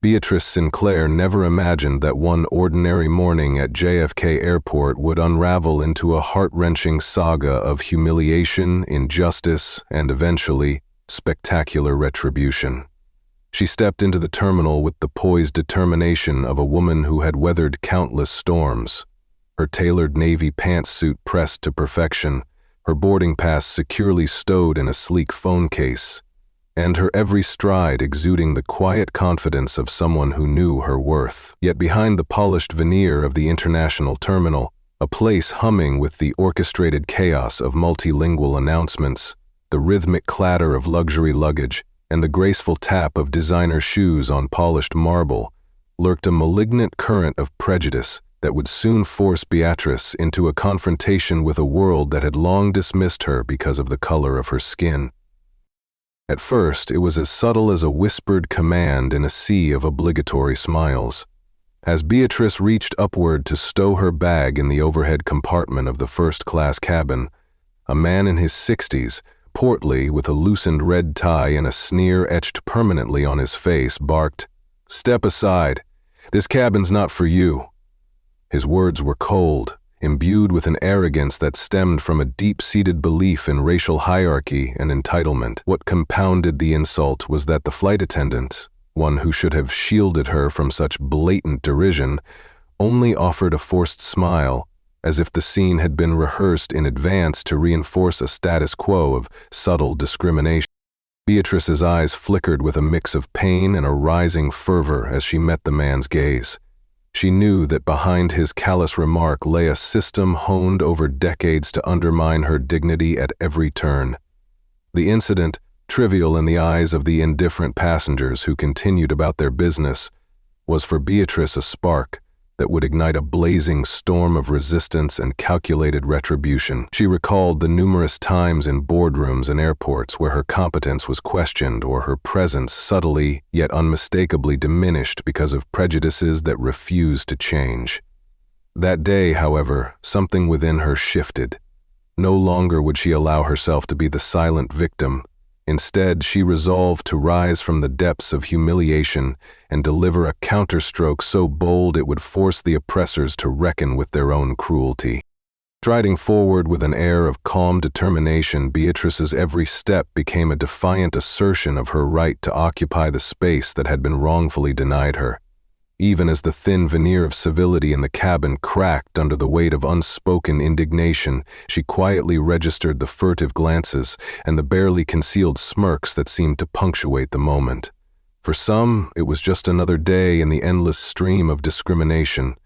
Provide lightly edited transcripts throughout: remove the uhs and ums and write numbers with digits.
Beatrice Sinclair never imagined that one ordinary morning at JFK Airport would unravel into a heart-wrenching saga of humiliation, injustice, and eventually, spectacular retribution. She stepped into the terminal with the poised determination of a woman who had weathered countless storms. Her tailored navy pantsuit pressed to perfection, her boarding pass securely stowed in a sleek phone case, and her every stride exuding the quiet confidence of someone who knew her worth. Yet behind the polished veneer of the international terminal, a place humming with the orchestrated chaos of multilingual announcements, the rhythmic clatter of luxury luggage, and the graceful tap of designer shoes on polished marble, lurked a malignant current of prejudice that would soon force Beatrice into a confrontation with a world that had long dismissed her because of the color of her skin. At first, it was as subtle as a whispered command in a sea of obligatory smiles. As Beatrice reached upward to stow her bag in the overhead compartment of the first-class cabin, a man in his 60s, portly with a loosened red tie and a sneer etched permanently on his face, barked, "Step aside. This cabin's not for you." His words were cold, imbued with an arrogance that stemmed from a deep-seated belief in racial hierarchy and entitlement. What compounded the insult was that the flight attendant, one who should have shielded her from such blatant derision, only offered a forced smile, as if the scene had been rehearsed in advance to reinforce a status quo of subtle discrimination. Beatrice's eyes flickered with a mix of pain and a rising fervor as she met the man's gaze. She knew that behind his callous remark lay a system honed over decades to undermine her dignity at every turn. The incident, trivial in the eyes of the indifferent passengers who continued about their business, was for Beatrice a spark that would ignite a blazing storm of resistance and calculated retribution. She recalled the numerous times in boardrooms and airports where her competence was questioned or her presence subtly yet unmistakably diminished because of prejudices that refused to change. That day, however, something within her shifted. No longer would she allow herself to be the silent victim. Instead, she resolved to rise from the depths of humiliation and deliver a counterstroke so bold it would force the oppressors to reckon with their own cruelty. Striding forward with an air of calm determination, Beatrice's every step became a defiant assertion of her right to occupy the space that had been wrongfully denied her. Even as the thin veneer of civility in the cabin cracked under the weight of unspoken indignation, she quietly registered the furtive glances and the barely concealed smirks that seemed to punctuate the moment. For some, it was just another day in the endless stream of discrimination,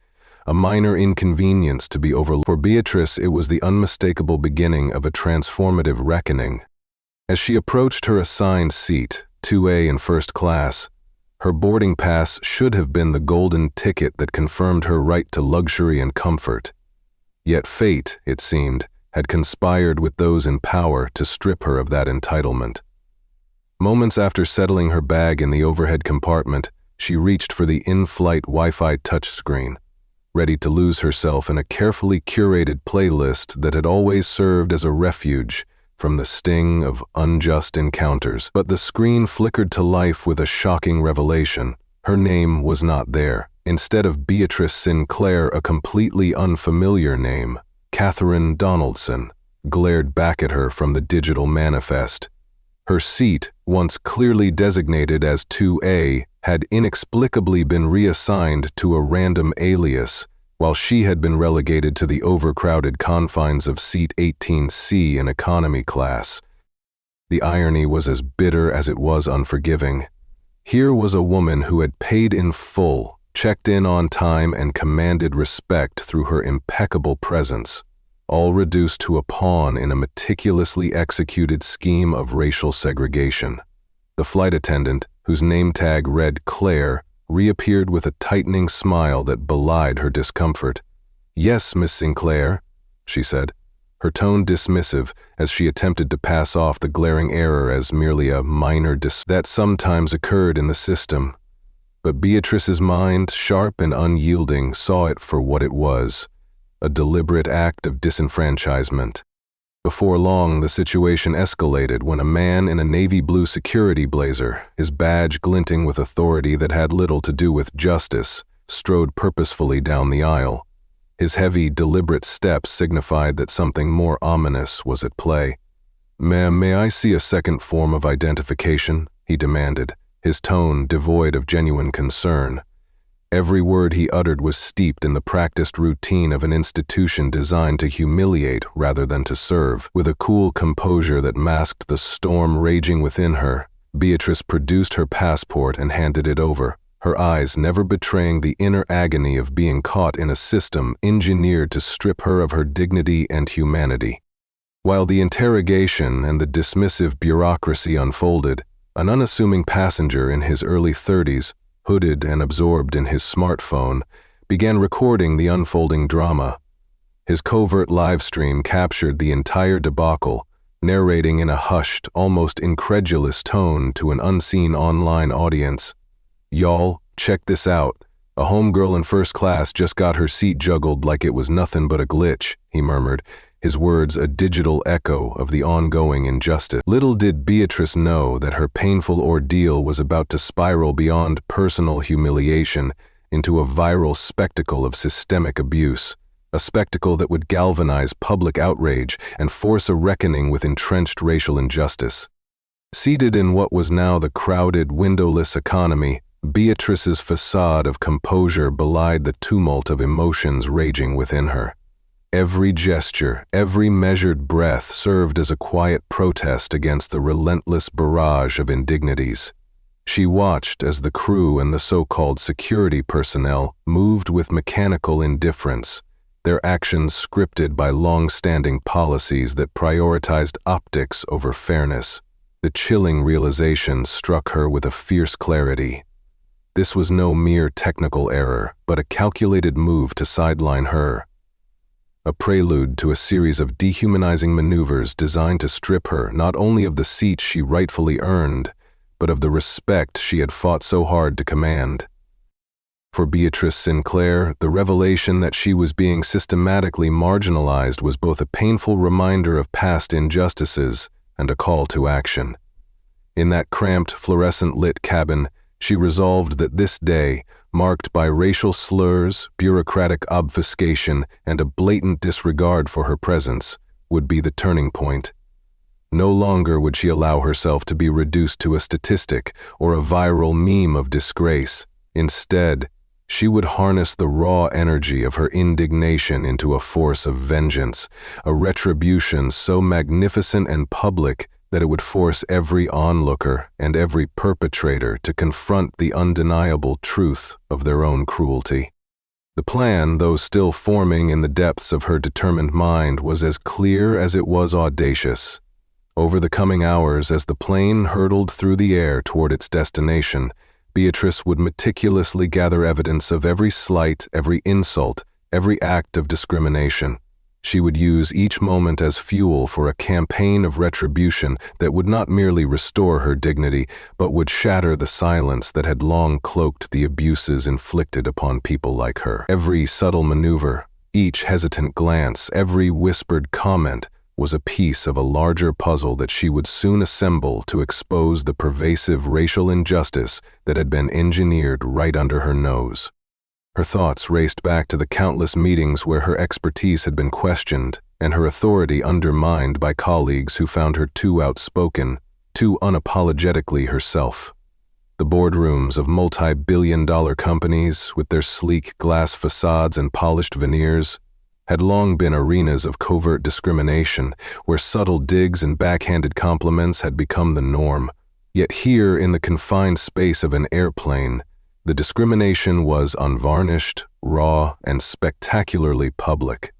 a minor inconvenience to be overlooked. For Beatrice, it was the unmistakable beginning of a transformative reckoning. As she approached her assigned seat, 2A in first class, her boarding pass should have been the golden ticket that confirmed her right to luxury and comfort. Yet fate, it seemed, had conspired with those in power to strip her of that entitlement. Moments after settling her bag in the overhead compartment, she reached for the in-flight Wi-Fi touchscreen, ready to lose herself in a carefully curated playlist that had always served as a refuge from the sting of unjust encounters. But the screen flickered to life with a shocking revelation. Her name was not there. Instead of Beatrice Sinclair, a completely unfamiliar name, Catherine Donaldson, glared back at her from the digital manifest. Her seat, once clearly designated as 2A, had inexplicably been reassigned to a random alias, while she had been relegated to the overcrowded confines of seat 18C in economy class. The irony was as bitter as it was unforgiving. Here was a woman who had paid in full, checked in on time, and commanded respect through her impeccable presence, all reduced to a pawn in a meticulously executed scheme of racial segregation. The flight attendant, whose name tag read Claire, reappeared with a tightening smile that belied her discomfort. "Yes, Miss Sinclair," she said, her tone dismissive as she attempted to pass off the glaring error as merely a minor that sometimes occurred in the system. But Beatrice's mind, sharp and unyielding, saw it for what it was, a deliberate act of disenfranchisement. Before long, the situation escalated when a man in a navy blue security blazer, his badge glinting with authority that had little to do with justice, strode purposefully down the aisle. His heavy, deliberate steps signified that something more ominous was at play. "Ma'am, may I see a second form of identification?" he demanded, his tone devoid of genuine concern. Every word he uttered was steeped in the practiced routine of an institution designed to humiliate rather than to serve. With a cool composure that masked the storm raging within her, Beatrice produced her passport and handed it over, her eyes never betraying the inner agony of being caught in a system engineered to strip her of her dignity and humanity. While the interrogation and the dismissive bureaucracy unfolded, an unassuming passenger in his early 30s, hooded and absorbed in his smartphone, began recording the unfolding drama. His covert live stream captured the entire debacle, narrating in a hushed, almost incredulous tone to an unseen online audience. "Y'all, check this out. A homegirl in first class just got her seat juggled like it was nothing but a glitch," he murmured, his words a digital echo of the ongoing injustice. Little did Beatrice know that her painful ordeal was about to spiral beyond personal humiliation into a viral spectacle of systemic abuse, a spectacle that would galvanize public outrage and force a reckoning with entrenched racial injustice. Seated in what was now the crowded, windowless economy, Beatrice's facade of composure belied the tumult of emotions raging within her. Every gesture, every measured breath served as a quiet protest against the relentless barrage of indignities. She watched as the crew and the so-called security personnel moved with mechanical indifference, their actions scripted by long-standing policies that prioritized optics over fairness. The chilling realization struck her with a fierce clarity. This was no mere technical error, but a calculated move to sideline her. A prelude to a series of dehumanizing maneuvers designed to strip her not only of the seat she rightfully earned, but of the respect she had fought so hard to command. For Beatrice Sinclair, the revelation that she was being systematically marginalized was both a painful reminder of past injustices and a call to action. In that cramped, fluorescent-lit cabin, she resolved that this day, marked by racial slurs, bureaucratic obfuscation, and a blatant disregard for her presence, would be the turning point. No longer would she allow herself to be reduced to a statistic or a viral meme of disgrace. Instead, she would harness the raw energy of her indignation into a force of vengeance, a retribution so magnificent and public that it would force every onlooker and every perpetrator to confront the undeniable truth of their own cruelty. The plan, though still forming in the depths of her determined mind, was as clear as it was audacious. Over the coming hours, as the plane hurtled through the air toward its destination, Beatrice would meticulously gather evidence of every slight, every insult, every act of discrimination. She would use each moment as fuel for a campaign of retribution that would not merely restore her dignity, but would shatter the silence that had long cloaked the abuses inflicted upon people like her. Every subtle maneuver, each hesitant glance, every whispered comment was a piece of a larger puzzle that she would soon assemble to expose the pervasive racial injustice that had been engineered right under her nose. Her thoughts raced back to the countless meetings where her expertise had been questioned and her authority undermined by colleagues who found her too outspoken, too unapologetically herself. The boardrooms of multi-billion-dollar companies, with their sleek glass facades and polished veneers, had long been arenas of covert discrimination, where subtle digs and backhanded compliments had become the norm. Yet here, in the confined space of an airplane, the discrimination was unvarnished, raw, and spectacularly public.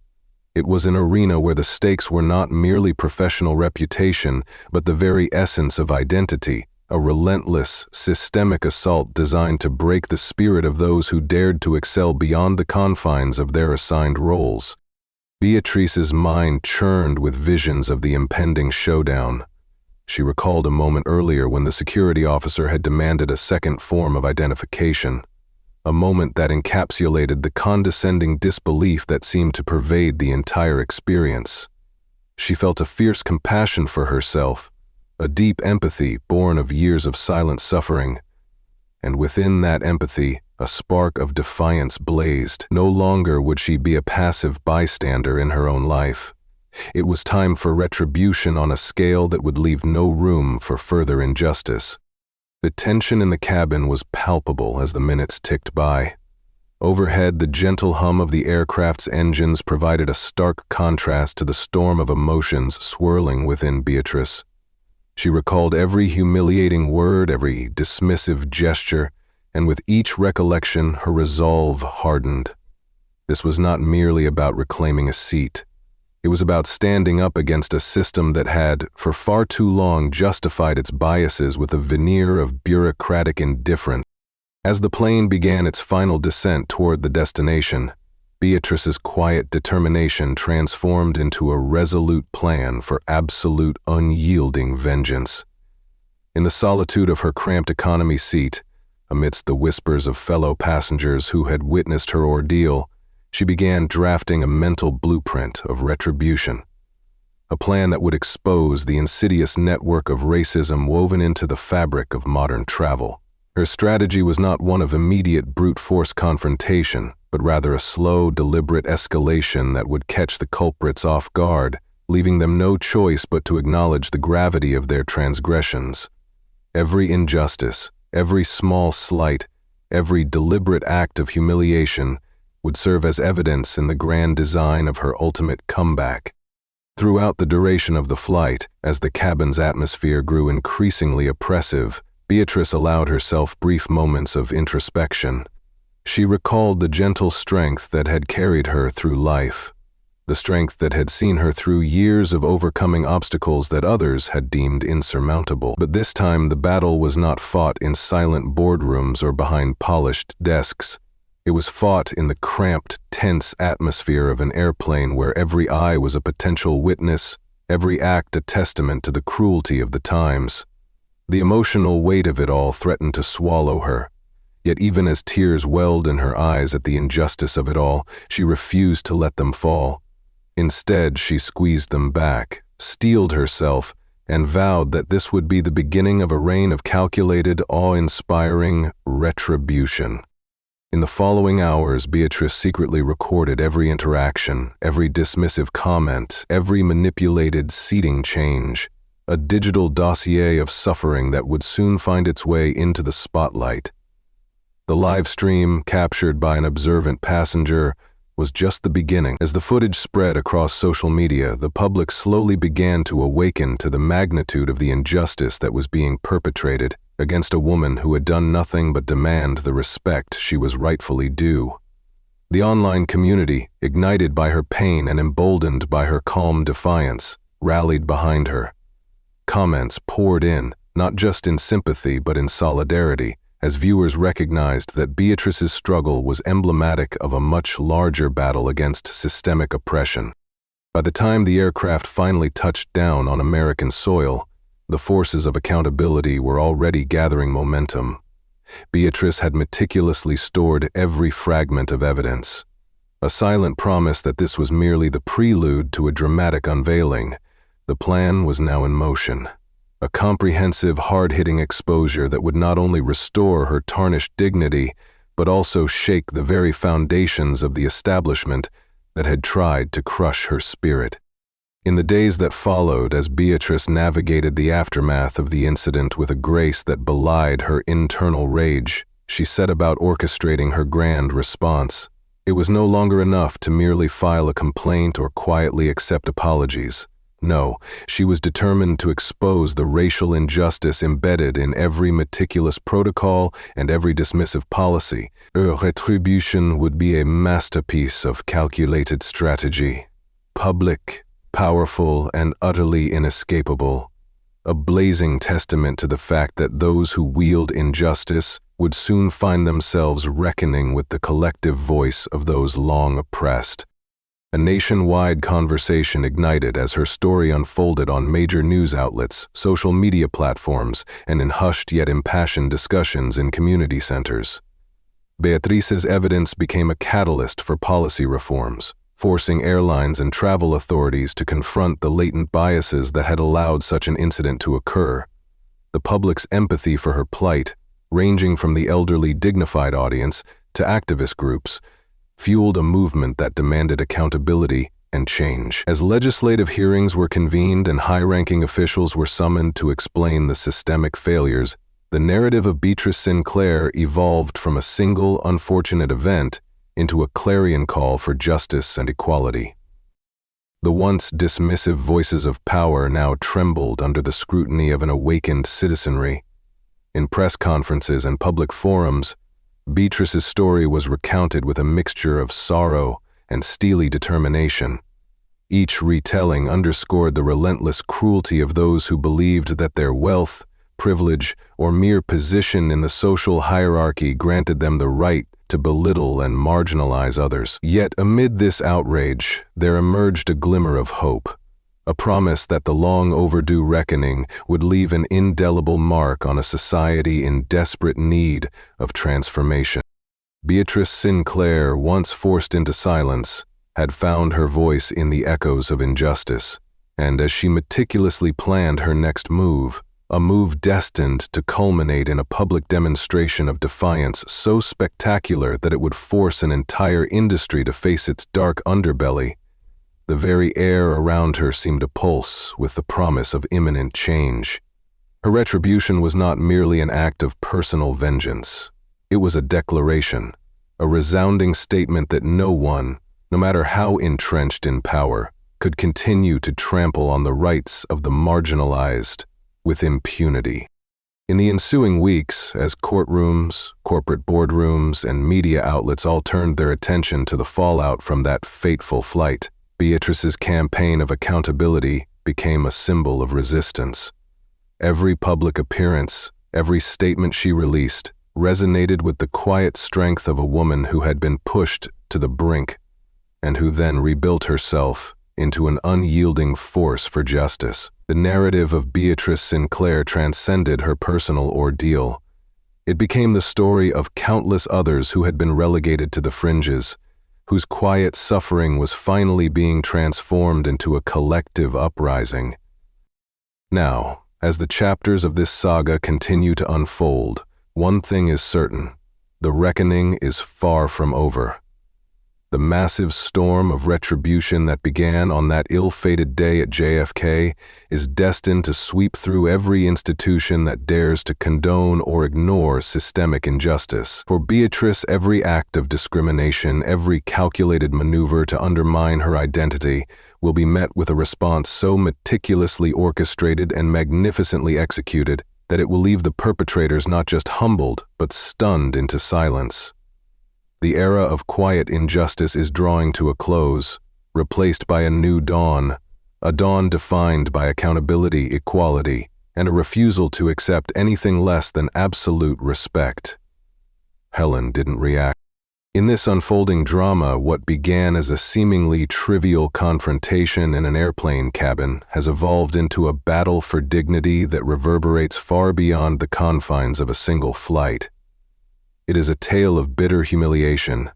It was an arena where the stakes were not merely professional reputation, but the very essence of identity, a relentless, systemic assault designed to break the spirit of those who dared to excel beyond the confines of their assigned roles. Beatrice's mind churned with visions of the impending showdown. She recalled a moment earlier when the security officer had demanded a second form of identification, a moment that encapsulated the condescending disbelief that seemed to pervade the entire experience. She felt a fierce compassion for herself, a deep empathy born of years of silent suffering, and within that empathy, a spark of defiance blazed. No longer would she be a passive bystander in her own life. It was time for retribution on a scale that would leave no room for further injustice. The tension in the cabin was palpable as the minutes ticked by. Overhead, the gentle hum of the aircraft's engines provided a stark contrast to the storm of emotions swirling within Beatrice. She recalled every humiliating word, every dismissive gesture, and with each recollection, her resolve hardened. This was not merely about reclaiming a seat. It was about standing up against a system that had, for far too long, justified its biases with a veneer of bureaucratic indifference. As the plane began its final descent toward the destination, Beatrice's quiet determination transformed into a resolute plan for absolute, unyielding vengeance. In the solitude of her cramped economy seat, amidst the whispers of fellow passengers who had witnessed her ordeal, she began drafting a mental blueprint of retribution, a plan that would expose the insidious network of racism woven into the fabric of modern travel. Her strategy was not one of immediate brute force confrontation, but rather a slow, deliberate escalation that would catch the culprits off guard, leaving them no choice but to acknowledge the gravity of their transgressions. Every injustice, every small slight, every deliberate act of humiliation would serve as evidence in the grand design of her ultimate comeback. Throughout the duration of the flight, as the cabin's atmosphere grew increasingly oppressive, Beatrice allowed herself brief moments of introspection. She recalled the gentle strength that had carried her through life, the strength that had seen her through years of overcoming obstacles that others had deemed insurmountable. But this time the battle was not fought in silent boardrooms or behind polished desks. It was fought in the cramped, tense atmosphere of an airplane where every eye was a potential witness, every act a testament to the cruelty of the times. The emotional weight of it all threatened to swallow her. Yet even as tears welled in her eyes at the injustice of it all, she refused to let them fall. Instead, she squeezed them back, steeled herself, and vowed that this would be the beginning of a reign of calculated, awe-inspiring retribution. In the following hours, Beatrice secretly recorded every interaction, every dismissive comment, every manipulated seating change, a digital dossier of suffering that would soon find its way into the spotlight. The live stream, captured by an observant passenger, was just the beginning. As the footage spread across social media, the public slowly began to awaken to the magnitude of the injustice that was being perpetrated against a woman who had done nothing but demand the respect she was rightfully due. The online community, ignited by her pain and emboldened by her calm defiance, rallied behind her. Comments poured in, not just in sympathy but in solidarity, as viewers recognized that Beatrice's struggle was emblematic of a much larger battle against systemic oppression. By the time the aircraft finally touched down on American soil, the forces of accountability were already gathering momentum. Beatrice had meticulously stored every fragment of evidence, a silent promise that this was merely the prelude to a dramatic unveiling. The plan was now in motion. A comprehensive, hard-hitting exposure that would not only restore her tarnished dignity, but also shake the very foundations of the establishment that had tried to crush her spirit. In the days that followed, as Beatrice navigated the aftermath of the incident with a grace that belied her internal rage, she set about orchestrating her grand response. It was no longer enough to merely file a complaint or quietly accept apologies. No, she was determined to expose the racial injustice embedded in every meticulous protocol and every dismissive policy. Her retribution would be a masterpiece of calculated strategy, public, powerful, and utterly inescapable, a blazing testament to the fact that those who wield injustice would soon find themselves reckoning with the collective voice of those long oppressed. A nationwide conversation ignited as her story unfolded on major news outlets, social media platforms, and in hushed yet impassioned discussions in community centers. Beatrice's evidence became a catalyst for policy reforms, forcing airlines and travel authorities to confront the latent biases that had allowed such an incident to occur. The public's empathy for her plight, ranging from the elderly dignified audience to activist groups, fueled a movement that demanded accountability and change. As legislative hearings were convened and high-ranking officials were summoned to explain the systemic failures, the narrative of Beatrice Sinclair evolved from a single unfortunate event into a clarion call for justice and equality. The once dismissive voices of power now trembled under the scrutiny of an awakened citizenry. In press conferences and public forums, Beatrice's story was recounted with a mixture of sorrow and steely determination. Each retelling underscored the relentless cruelty of those who believed that their wealth, privilege, or mere position in the social hierarchy granted them the right to belittle and marginalize others. Yet amid this outrage, there emerged a glimmer of hope, a promise that the long-overdue reckoning would leave an indelible mark on a society in desperate need of transformation. Beatrice Sinclair, once forced into silence, had found her voice in the echoes of injustice, and as she meticulously planned her next move, a move destined to culminate in a public demonstration of defiance so spectacular that it would force an entire industry to face its dark underbelly, the very air around her seemed to pulse with the promise of imminent change. Her retribution was not merely an act of personal vengeance. It was a declaration, a resounding statement that no one, no matter how entrenched in power, could continue to trample on the rights of the marginalized with impunity. In the ensuing weeks, as courtrooms, corporate boardrooms, and media outlets all turned their attention to the fallout from that fateful flight, Beatrice's campaign of accountability became a symbol of resistance. Every public appearance, every statement she released, resonated with the quiet strength of a woman who had been pushed to the brink and who then rebuilt herself into an unyielding force for justice. The narrative of Beatrice Sinclair transcended her personal ordeal. It became the story of countless others who had been relegated to the fringes, whose quiet suffering was finally being transformed into a collective uprising. Now, as the chapters of this saga continue to unfold, one thing is certain: the reckoning is far from over. The massive storm of retribution that began on that ill-fated day at JFK is destined to sweep through every institution that dares to condone or ignore systemic injustice. For Beatrice, every act of discrimination, every calculated maneuver to undermine her identity, will be met with a response so meticulously orchestrated and magnificently executed that it will leave the perpetrators not just humbled, but stunned into silence. The era of quiet injustice is drawing to a close, replaced by a new dawn, a dawn defined by accountability, equality, and a refusal to accept anything less than absolute respect. Helen didn't react. In this unfolding drama, what began as a seemingly trivial confrontation in an airplane cabin has evolved into a battle for dignity that reverberates far beyond the confines of a single flight. It is a tale of bitter humiliation,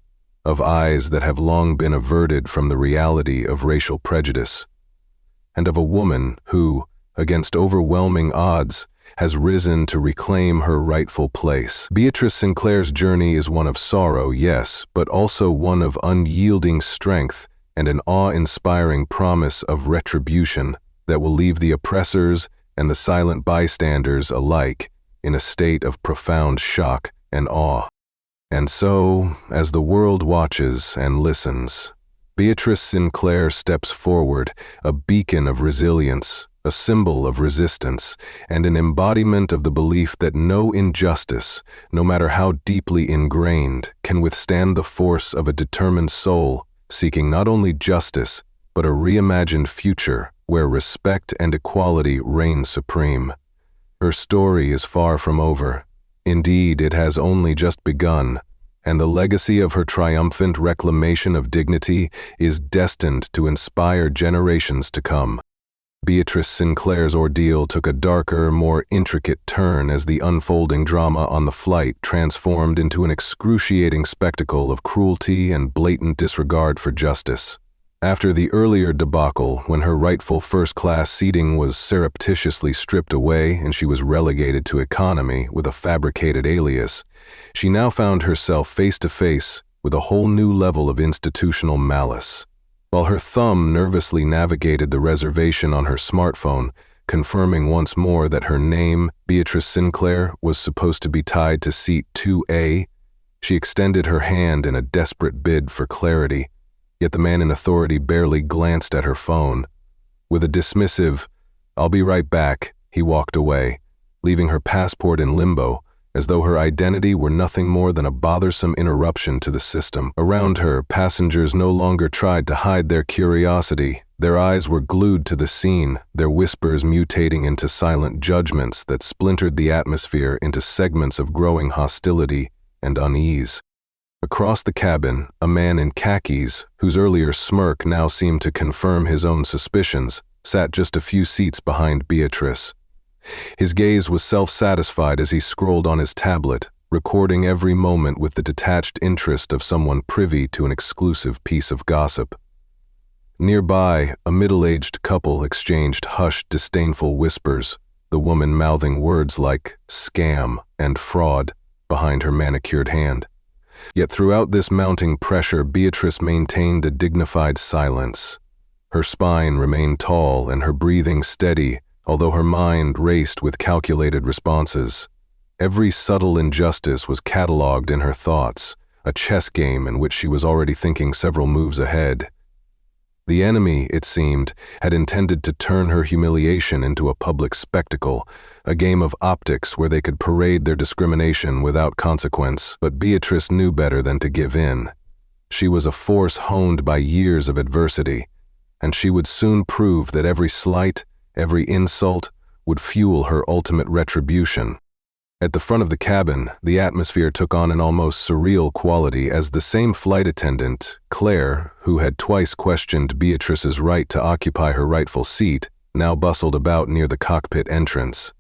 of eyes that have long been averted from the reality of racial prejudice, and of a woman who, against overwhelming odds, has risen to reclaim her rightful place. Beatrice Sinclair's journey is one of sorrow, yes, but also one of unyielding strength and an awe-inspiring promise of retribution that will leave the oppressors and the silent bystanders alike in a state of profound shock and awe. And so, as the world watches and listens, Beatrice Sinclair steps forward, a beacon of resilience, a symbol of resistance, and an embodiment of the belief that no injustice, no matter how deeply ingrained, can withstand the force of a determined soul seeking not only justice, but a reimagined future where respect and equality reign supreme. Her story is far from over. Indeed, it has only just begun, and the legacy of her triumphant reclamation of dignity is destined to inspire generations to come. Beatrice Sinclair's ordeal took a darker, more intricate turn as the unfolding drama on the flight transformed into an excruciating spectacle of cruelty and blatant disregard for justice. After the earlier debacle, when her rightful first-class seating was surreptitiously stripped away and she was relegated to economy with a fabricated alias, she now found herself face-to-face with a whole new level of institutional malice. While her thumb nervously navigated the reservation on her smartphone, confirming once more that her name, Beatrice Sinclair, was supposed to be tied to seat 2A, she extended her hand in a desperate bid for clarity, yet the man in authority barely glanced at her phone. With a dismissive, "I'll be right back," he walked away, leaving her passport in limbo, as though her identity were nothing more than a bothersome interruption to the system. Around her, passengers no longer tried to hide their curiosity. Their eyes were glued to the scene, their whispers mutating into silent judgments that splintered the atmosphere into segments of growing hostility and unease. Across the cabin, a man in khakis, whose earlier smirk now seemed to confirm his own suspicions, sat just a few seats behind Beatrice. His gaze was self-satisfied as he scrolled on his tablet, recording every moment with the detached interest of someone privy to an exclusive piece of gossip. Nearby, a middle-aged couple exchanged hushed, disdainful whispers, the woman mouthing words like scam and fraud behind her manicured hand. Yet throughout this mounting pressure, Beatrice maintained a dignified silence. Her spine remained tall and her breathing steady, although her mind raced with calculated responses. Every subtle injustice was catalogued in her thoughts, a chess game in which she was already thinking several moves ahead. The enemy, it seemed, had intended to turn her humiliation into a public spectacle, a game of optics where they could parade their discrimination without consequence, but Beatrice knew better than to give in. She was a force honed by years of adversity, and she would soon prove that every slight, every insult, would fuel her ultimate retribution. At the front of the cabin, the atmosphere took on an almost surreal quality as the same flight attendant, Claire, who had twice questioned Beatrice's right to occupy her rightful seat, now bustled about near the cockpit entrance.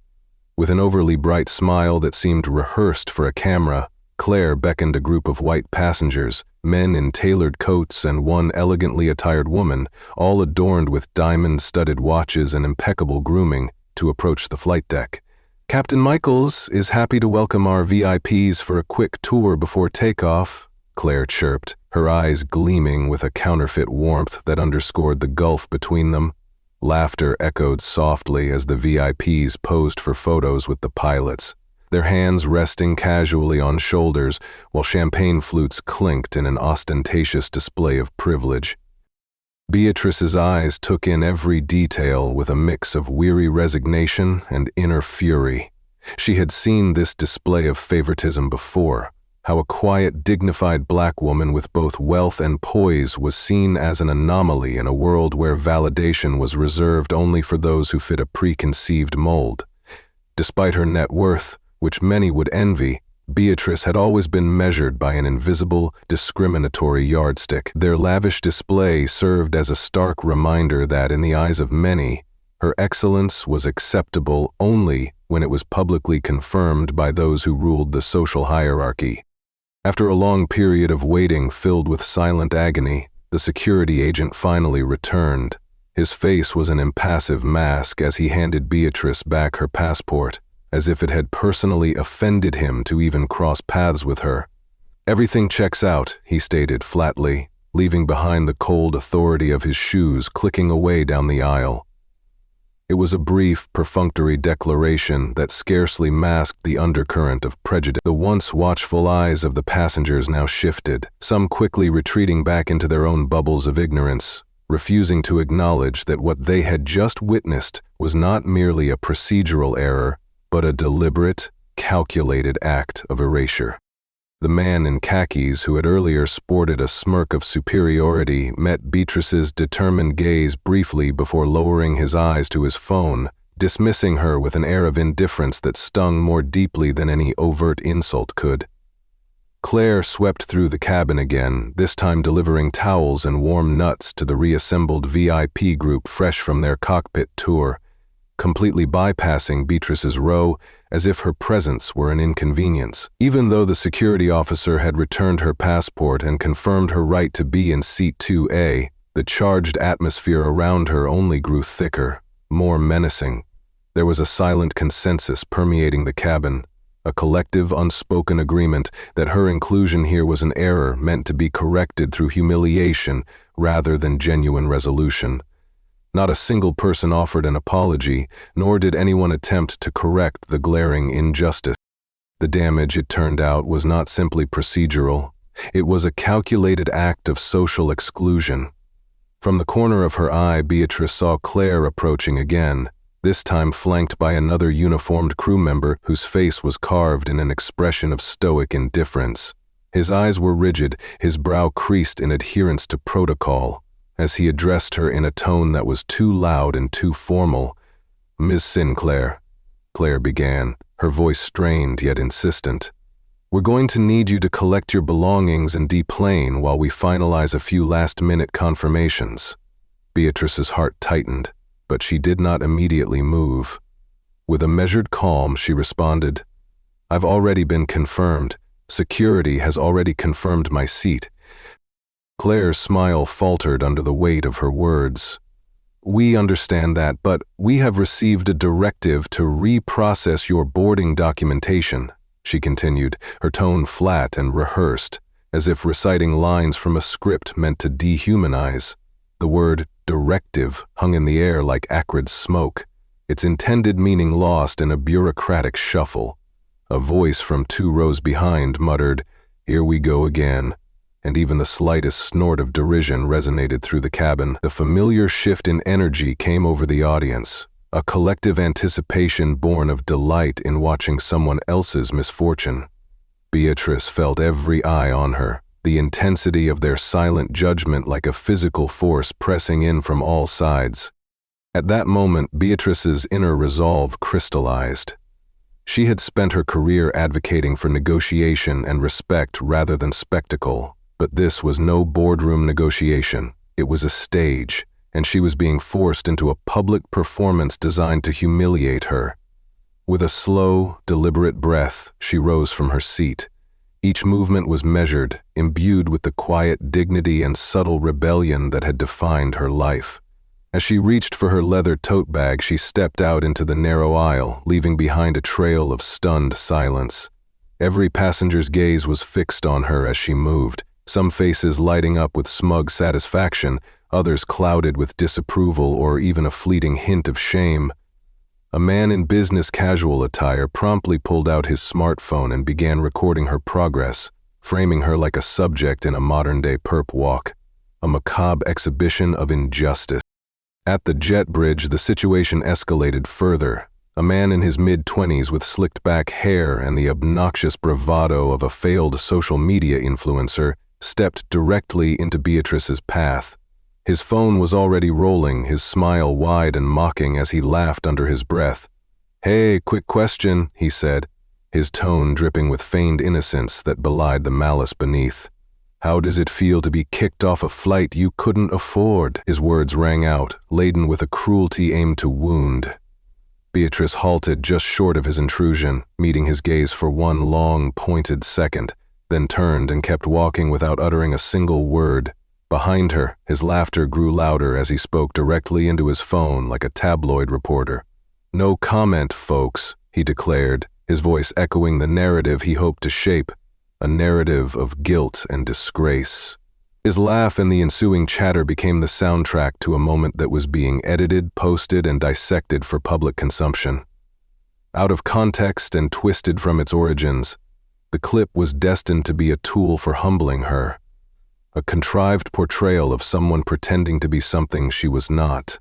With an overly bright smile that seemed rehearsed for a camera, Claire beckoned a group of white passengers, men in tailored coats and one elegantly attired woman, all adorned with diamond-studded watches and impeccable grooming, to approach the flight deck. "Captain Michaels is happy to welcome our VIPs for a quick tour before takeoff," Claire chirped, her eyes gleaming with a counterfeit warmth that underscored the gulf between them. Laughter echoed softly as the VIPs posed for photos with the pilots, their hands resting casually on shoulders while champagne flutes clinked in an ostentatious display of privilege. Beatrice's eyes took in every detail with a mix of weary resignation and inner fury. She had seen this display of favoritism before, how a quiet, dignified black woman with both wealth and poise was seen as an anomaly in a world where validation was reserved only for those who fit a preconceived mold. Despite her net worth, which many would envy, Beatrice had always been measured by an invisible, discriminatory yardstick. Their lavish display served as a stark reminder that, in the eyes of many, her excellence was acceptable only when it was publicly confirmed by those who ruled the social hierarchy. After a long period of waiting filled with silent agony, the security agent finally returned. His face was an impassive mask as he handed Beatrice back her passport, as if it had personally offended him to even cross paths with her. "Everything checks out," he stated flatly, leaving behind the cold authority of his shoes clicking away down the aisle. It was a brief, perfunctory declaration that scarcely masked the undercurrent of prejudice. The once watchful eyes of the passengers now shifted, some quickly retreating back into their own bubbles of ignorance, refusing to acknowledge that what they had just witnessed was not merely a procedural error, but a deliberate, calculated act of erasure. The man in khakis, who had earlier sported a smirk of superiority, met Beatrice's determined gaze briefly before lowering his eyes to his phone, dismissing her with an air of indifference that stung more deeply than any overt insult could. Claire swept through the cabin again, this time delivering towels and warm nuts to the reassembled VIP group fresh from their cockpit tour, completely bypassing Beatrice's row as if her presence were an inconvenience. Even though the security officer had returned her passport and confirmed her right to be in seat 2A, The charged atmosphere around her only grew thicker, more menacing. There was a silent consensus permeating the cabin, a collective unspoken agreement that her inclusion here was an error meant to be corrected through humiliation rather than genuine resolution. Not a single person offered an apology, nor did anyone attempt to correct the glaring injustice. The damage, it turned out, was not simply procedural. It was a calculated act of social exclusion. From the corner of her eye, Beatrice saw Claire approaching again, this time flanked by another uniformed crew member whose face was carved in an expression of stoic indifference. His eyes were rigid, his brow creased in adherence to protocol, as he addressed her in a tone that was too loud and too formal. "Ms. Sinclair," Claire began, her voice strained yet insistent. "We're going to need you to collect your belongings and deplane while we finalize a few last-minute confirmations." Beatrice's heart tightened, but she did not immediately move. With a measured calm, she responded, "I've already been confirmed. Security has already confirmed my seat." Claire's smile faltered under the weight of her words. "We understand that, but we have received a directive to reprocess your boarding documentation," she continued, her tone flat and rehearsed, as if reciting lines from a script meant to dehumanize. The word directive hung in the air like acrid smoke, its intended meaning lost in a bureaucratic shuffle. A voice from 2 rows behind muttered, "Here we go again," and even the slightest snort of derision resonated through the cabin. The familiar shift in energy came over the audience, a collective anticipation born of delight in watching someone else's misfortune. Beatrice felt every eye on her, the intensity of their silent judgment like a physical force pressing in from all sides. At that moment, Beatrice's inner resolve crystallized. She had spent her career advocating for negotiation and respect rather than spectacle, but this was no boardroom negotiation. It was a stage, and she was being forced into a public performance designed to humiliate her. With a slow, deliberate breath, she rose from her seat. Each movement was measured, imbued with the quiet dignity and subtle rebellion that had defined her life. As she reached for her leather tote bag, she stepped out into the narrow aisle, leaving behind a trail of stunned silence. Every passenger's gaze was fixed on her as she moved, some faces lighting up with smug satisfaction, others clouded with disapproval or even a fleeting hint of shame. A man in business casual attire promptly pulled out his smartphone and began recording her progress, framing her like a subject in a modern-day perp walk, a macabre exhibition of injustice. At the jet bridge, the situation escalated further. A man in his mid-20s with slicked-back hair and the obnoxious bravado of a failed social media influencer stepped directly into Beatrice's path. His phone was already rolling, his smile wide and mocking as he laughed under his breath. "Hey, quick question," he said, his tone dripping with feigned innocence that belied the malice beneath. "How does it feel to be kicked off a flight you couldn't afford?" His words rang out, laden with a cruelty aimed to wound. Beatrice halted just short of his intrusion, meeting his gaze for one long, pointed second, then turned and kept walking without uttering a single word. Behind her, his laughter grew louder as he spoke directly into his phone like a tabloid reporter. "No comment, folks," he declared, his voice echoing the narrative he hoped to shape, a narrative of guilt and disgrace. His laugh and the ensuing chatter became the soundtrack to a moment that was being edited, posted, and dissected for public consumption. Out of context and twisted from its origins, the clip was destined to be a tool for humbling her, a contrived portrayal of someone pretending to be something she was not.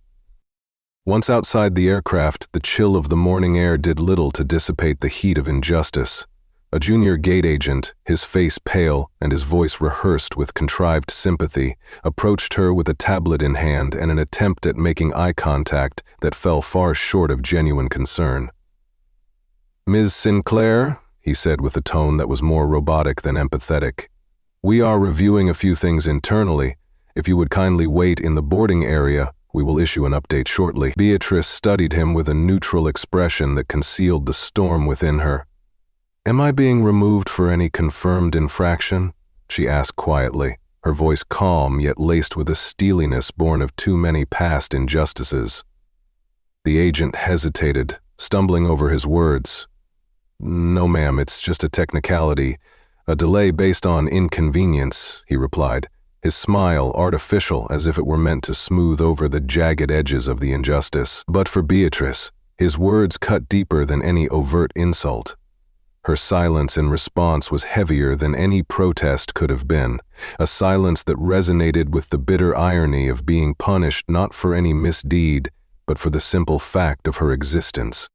Once outside the aircraft, the chill of the morning air did little to dissipate the heat of injustice. A junior gate agent, his face pale and his voice rehearsed with contrived sympathy, approached her with a tablet in hand and an attempt at making eye contact that fell far short of genuine concern. "Ms. Sinclair," he said with a tone that was more robotic than empathetic, "we are reviewing a few things internally. If you would kindly wait in the boarding area, we will issue an update shortly." Beatrice studied him with a neutral expression that concealed the storm within her. "Am I being removed for any confirmed infraction?" she asked quietly, her voice calm yet laced with a steeliness born of too many past injustices. The agent hesitated, stumbling over his words. "No, ma'am, it's just a technicality. A delay based on inconvenience," he replied, his smile artificial as if it were meant to smooth over the jagged edges of the injustice. But for Beatrice, his words cut deeper than any overt insult. Her silence in response was heavier than any protest could have been, a silence that resonated with the bitter irony of being punished not for any misdeed, but for the simple fact of her existence.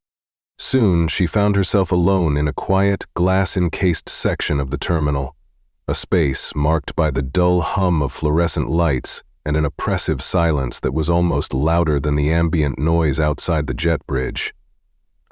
Soon she found herself alone in a quiet, glass-encased section of the terminal, a space marked by the dull hum of fluorescent lights and an oppressive silence that was almost louder than the ambient noise outside the jet bridge.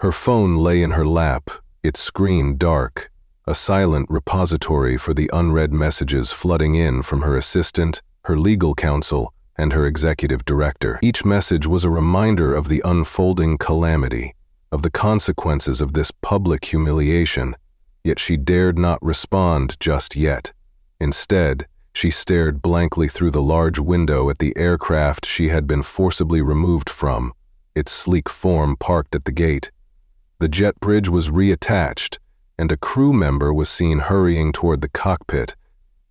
Her phone lay in her lap, its screen dark, a silent repository for the unread messages flooding in from her assistant, her legal counsel, and her executive director. Each message was a reminder of the unfolding calamity, of the consequences of this public humiliation, yet she dared not respond just yet. Instead, she stared blankly through the large window at the aircraft she had been forcibly removed from, its sleek form parked at the gate. The jet bridge was reattached, and a crew member was seen hurrying toward the cockpit,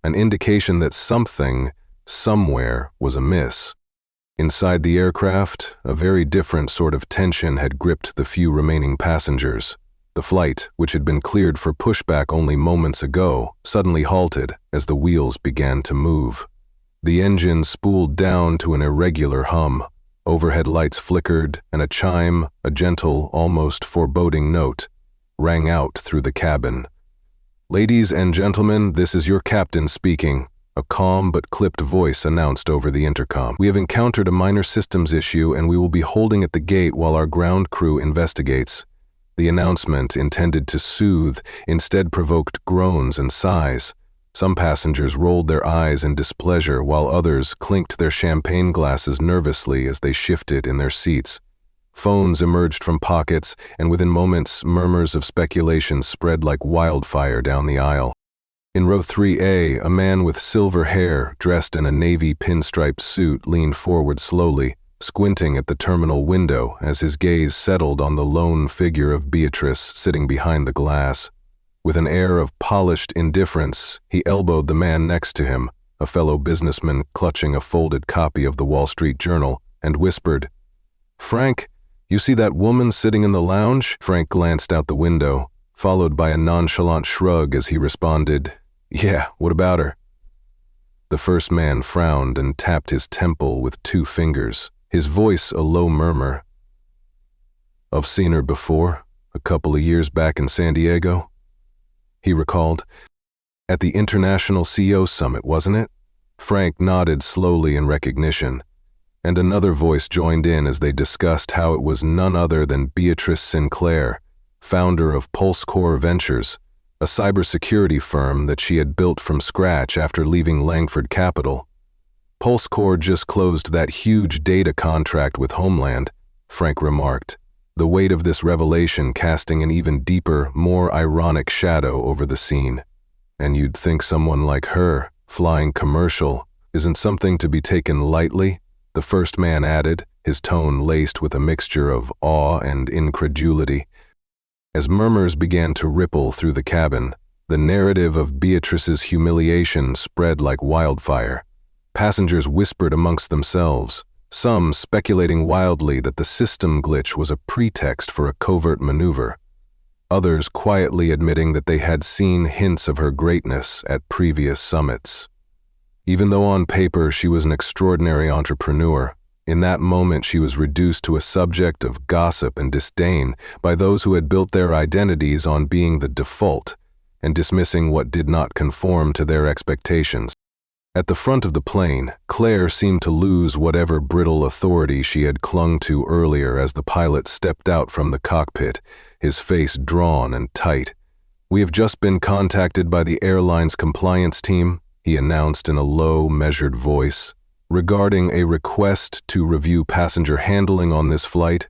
an indication that something, somewhere, was amiss. Inside the aircraft, a very different sort of tension had gripped the few remaining passengers. The flight, which had been cleared for pushback only moments ago, suddenly halted as the wheels began to move. The engine spooled down to an irregular hum. Overhead lights flickered, and a chime, a gentle, almost foreboding note, rang out through the cabin. "Ladies and gentlemen, this is your captain speaking," a calm but clipped voice announced over the intercom. "We have encountered a minor systems issue and we will be holding at the gate while our ground crew investigates." The announcement, intended to soothe, instead provoked groans and sighs. Some passengers rolled their eyes in displeasure while others clinked their champagne glasses nervously as they shifted in their seats. Phones emerged from pockets, and within moments murmurs of speculation spread like wildfire down the aisle. In row 3A, a man with silver hair, dressed in a navy pinstriped suit, leaned forward slowly, squinting at the terminal window as his gaze settled on the lone figure of Beatrice sitting behind the glass. With an air of polished indifference, he elbowed the man next to him, a fellow businessman clutching a folded copy of the Wall Street Journal, and whispered, "Frank, you see that woman sitting in the lounge?" Frank glanced out the window, followed by a nonchalant shrug as he responded, "Yeah, what about her?" The first man frowned and tapped his temple with 2 fingers, his voice a low murmur. "I've seen her before, a couple of years back in San Diego," he recalled. "At the International CEO Summit, wasn't it?" Frank nodded slowly in recognition, and another voice joined in as they discussed how it was none other than Beatrice Sinclair, founder of PulseCore Ventures, a cybersecurity firm that she had built from scratch after leaving Langford Capital. "PulseCore just closed that huge data contract with Homeland," Frank remarked, the weight of this revelation casting an even deeper, more ironic shadow over the scene. "And you'd think someone like her, flying commercial, isn't something to be taken lightly," the first man added, his tone laced with a mixture of awe and incredulity. As murmurs began to ripple through the cabin, the narrative of Beatrice's humiliation spread like wildfire. Passengers whispered amongst themselves, some speculating wildly that the system glitch was a pretext for a covert maneuver, others quietly admitting that they had seen hints of her greatness at previous summits. Even though on paper she was an extraordinary entrepreneur, in that moment she was reduced to a subject of gossip and disdain by those who had built their identities on being the default and dismissing what did not conform to their expectations. At the front of the plane, Claire seemed to lose whatever brittle authority she had clung to earlier as the pilot stepped out from the cockpit, his face drawn and tight. "We have just been contacted by the airline's compliance team," he announced in a low, measured voice, "regarding a request to review passenger handling on this flight."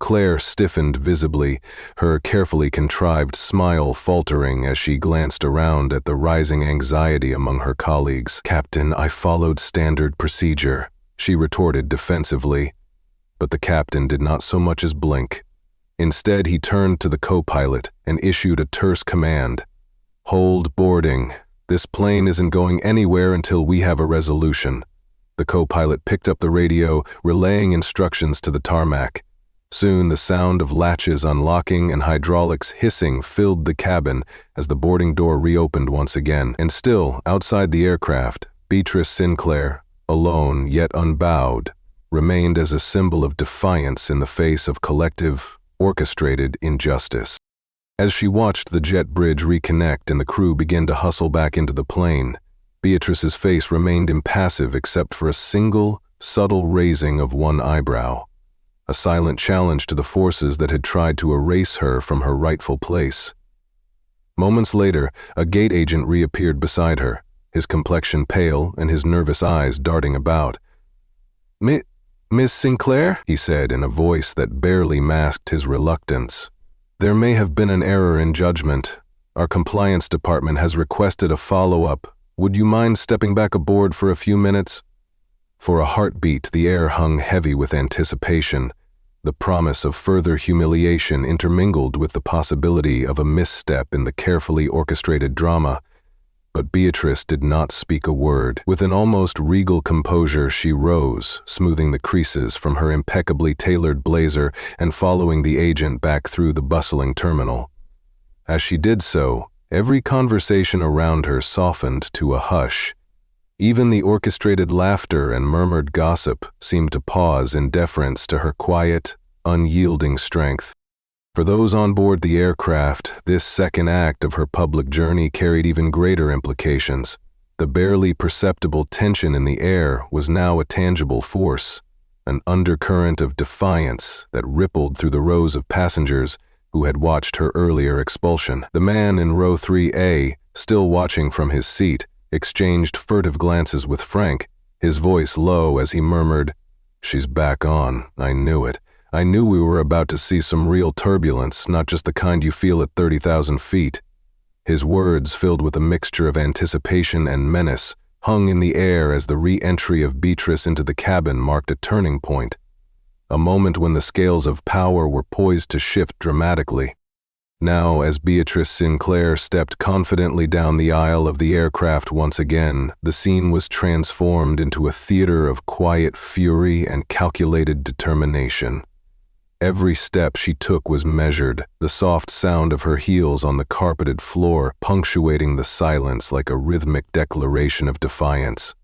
Claire stiffened visibly, her carefully contrived smile faltering as she glanced around at the rising anxiety among her colleagues. "Captain, I followed standard procedure," she retorted defensively. But the captain did not so much as blink. Instead, he turned to the co-pilot and issued a terse command. "Hold boarding. This plane isn't going anywhere until we have a resolution." The co-pilot picked up the radio, relaying instructions to the tarmac. Soon the sound of latches unlocking and hydraulics hissing filled the cabin as the boarding door reopened once again. And still, outside the aircraft, Beatrice Sinclair, alone yet unbowed, remained as a symbol of defiance in the face of collective, orchestrated injustice. As she watched the jet bridge reconnect and the crew begin to hustle back into the plane, Beatrice's face remained impassive except for a single, subtle raising of one eyebrow. A silent challenge to the forces that had tried to erase her from her rightful place. Moments later, a gate agent reappeared beside her, his complexion pale and his nervous eyes darting about. "Miss Sinclair?" he said in a voice that barely masked his reluctance. "There may have been an error in judgment. Our compliance department has requested a follow-up. Would you mind stepping back aboard for a few minutes?" For a heartbeat, the air hung heavy with anticipation, the promise of further humiliation intermingled with the possibility of a misstep in the carefully orchestrated drama. But Beatrice did not speak a word. With an almost regal composure, she rose, smoothing the creases from her impeccably tailored blazer and following the agent back through the bustling terminal. As she did so, every conversation around her softened to a hush. Even the orchestrated laughter and murmured gossip seemed to pause in deference to her quiet, unyielding strength. For those on board the aircraft, this second act of her public journey carried even greater implications. The barely perceptible tension in the air was now a tangible force, an undercurrent of defiance that rippled through the rows of passengers who had watched her earlier expulsion. The man in row 3A, still watching from his seat, exchanged furtive glances with Frank, his voice low as he murmured, "She's back on. I knew it. I knew we were about to see some real turbulence, not just the kind you feel at 30,000 feet. His words, filled with a mixture of anticipation and menace, hung in the air as the re-entry of Beatrice into the cabin marked a turning point, a moment when the scales of power were poised to shift dramatically. Now, as Beatrice Sinclair stepped confidently down the aisle of the aircraft once again, the scene was transformed into a theater of quiet fury and calculated determination. Every step she took was measured, the soft sound of her heels on the carpeted floor punctuating the silence like a rhythmic declaration of defiance.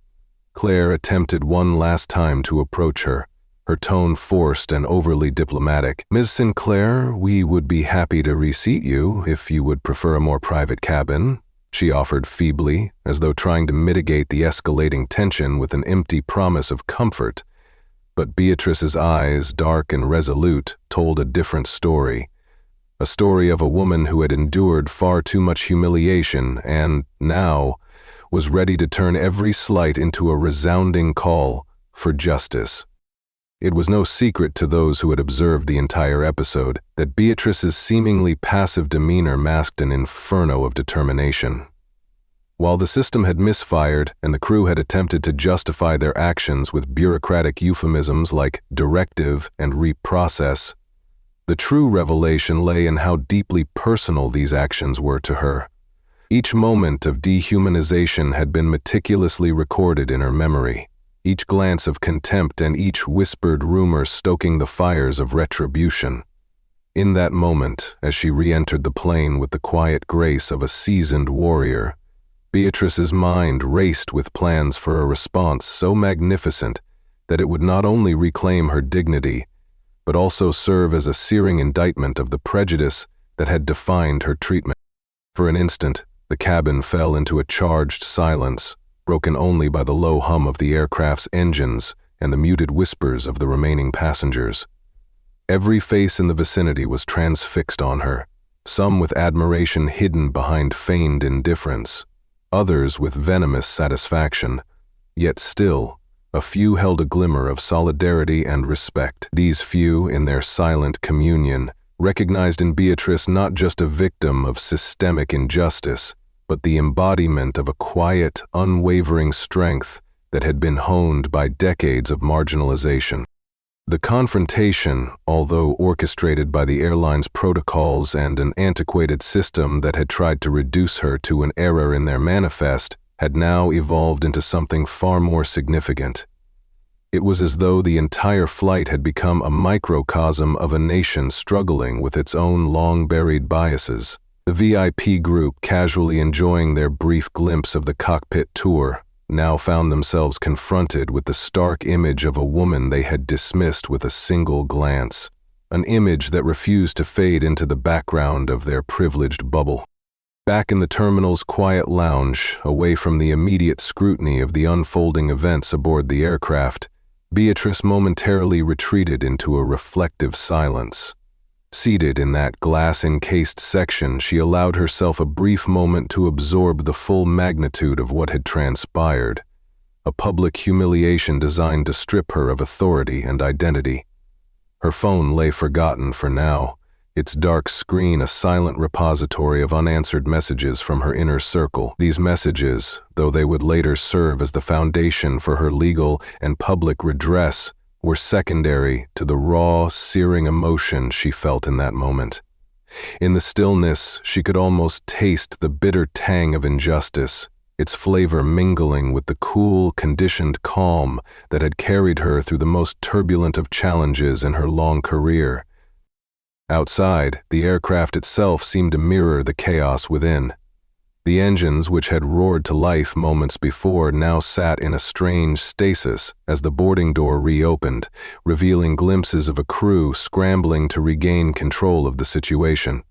Claire attempted one last time to approach her, her tone forced and overly diplomatic. "Ms. Sinclair, we would be happy to reseat you if you would prefer a more private cabin," she offered feebly, as though trying to mitigate the escalating tension with an empty promise of comfort. But Beatrice's eyes, dark and resolute, told a different story. A story of a woman who had endured far too much humiliation and, now, was ready to turn every slight into a resounding call for justice. It was no secret to those who had observed the entire episode that Beatrice's seemingly passive demeanor masked an inferno of determination. While the system had misfired and the crew had attempted to justify their actions with bureaucratic euphemisms like directive and reprocess, the true revelation lay in how deeply personal these actions were to her. Each moment of dehumanization had been meticulously recorded in her memory, each glance of contempt and each whispered rumor stoking the fires of retribution. In that moment, as she re-entered the plane with the quiet grace of a seasoned warrior, Beatrice's mind raced with plans for a response so magnificent that it would not only reclaim her dignity, but also serve as a searing indictment of the prejudice that had defined her treatment. For an instant, the cabin fell into a charged silence, broken only by the low hum of the aircraft's engines and the muted whispers of the remaining passengers. Every face in the vicinity was transfixed on her, some with admiration hidden behind feigned indifference, others with venomous satisfaction, yet still, A few held a glimmer of solidarity and respect. These few, in their silent communion, recognized in Beatrice not just a victim of systemic injustice, but the embodiment of a quiet, unwavering strength that had been honed by decades of marginalization. The confrontation, although orchestrated by the airline's protocols and an antiquated system that had tried to reduce her to an error in their manifest, had now evolved into something far more significant. It was as though the entire flight had become a microcosm of a nation struggling with its own long-buried biases. The VIP group, casually enjoying their brief glimpse of the cockpit tour, now found themselves confronted with the stark image of a woman they had dismissed with a single glance, an image that refused to fade into the background of their privileged bubble. Back in the terminal's quiet lounge, away from the immediate scrutiny of the unfolding events aboard the aircraft, Beatrice momentarily retreated into a reflective silence. Seated in that glass-encased section, she allowed herself a brief moment to absorb the full magnitude of what had transpired, a public humiliation designed to strip her of authority and identity. Her phone lay forgotten for now, its dark screen a silent repository of unanswered messages from her inner circle. These messages, though they would later serve as the foundation for her legal and public redress, were secondary to the raw, searing emotion she felt in that moment. In the stillness, she could almost taste the bitter tang of injustice, its flavor mingling with the cool, conditioned calm that had carried her through the most turbulent of challenges in her long career. Outside, the aircraft itself seemed to mirror the chaos within. The engines, which had roared to life moments before, now sat in a strange stasis as the boarding door reopened, revealing glimpses of a crew scrambling to regain control of the situation.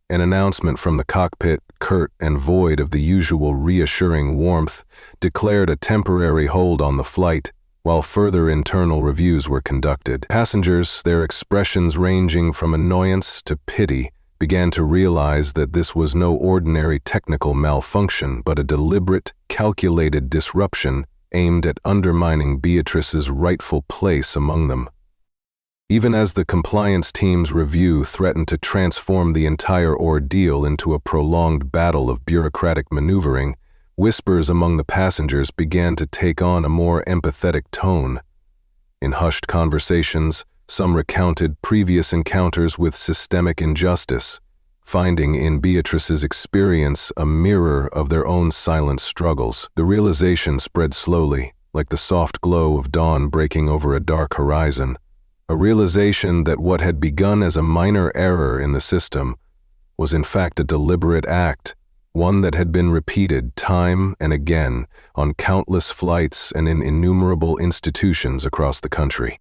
An announcement from the cockpit, curt and void of the usual reassuring warmth, declared a temporary hold on the flight, while further internal reviews were conducted. Passengers, their expressions ranging from annoyance to pity, began to realize that this was no ordinary technical malfunction, but a deliberate, calculated disruption aimed at undermining Beatrice's rightful place among them. Even as the compliance team's review threatened to transform the entire ordeal into a prolonged battle of bureaucratic maneuvering, whispers among the passengers began to take on a more empathetic tone. In hushed conversations, some recounted previous encounters with systemic injustice, finding in Beatrice's experience a mirror of their own silent struggles. The realization spread slowly, like the soft glow of dawn breaking over a dark horizon, a realization that what had begun as a minor error in the system was in fact a deliberate act, one that had been repeated time and again on countless flights and in innumerable institutions across the country.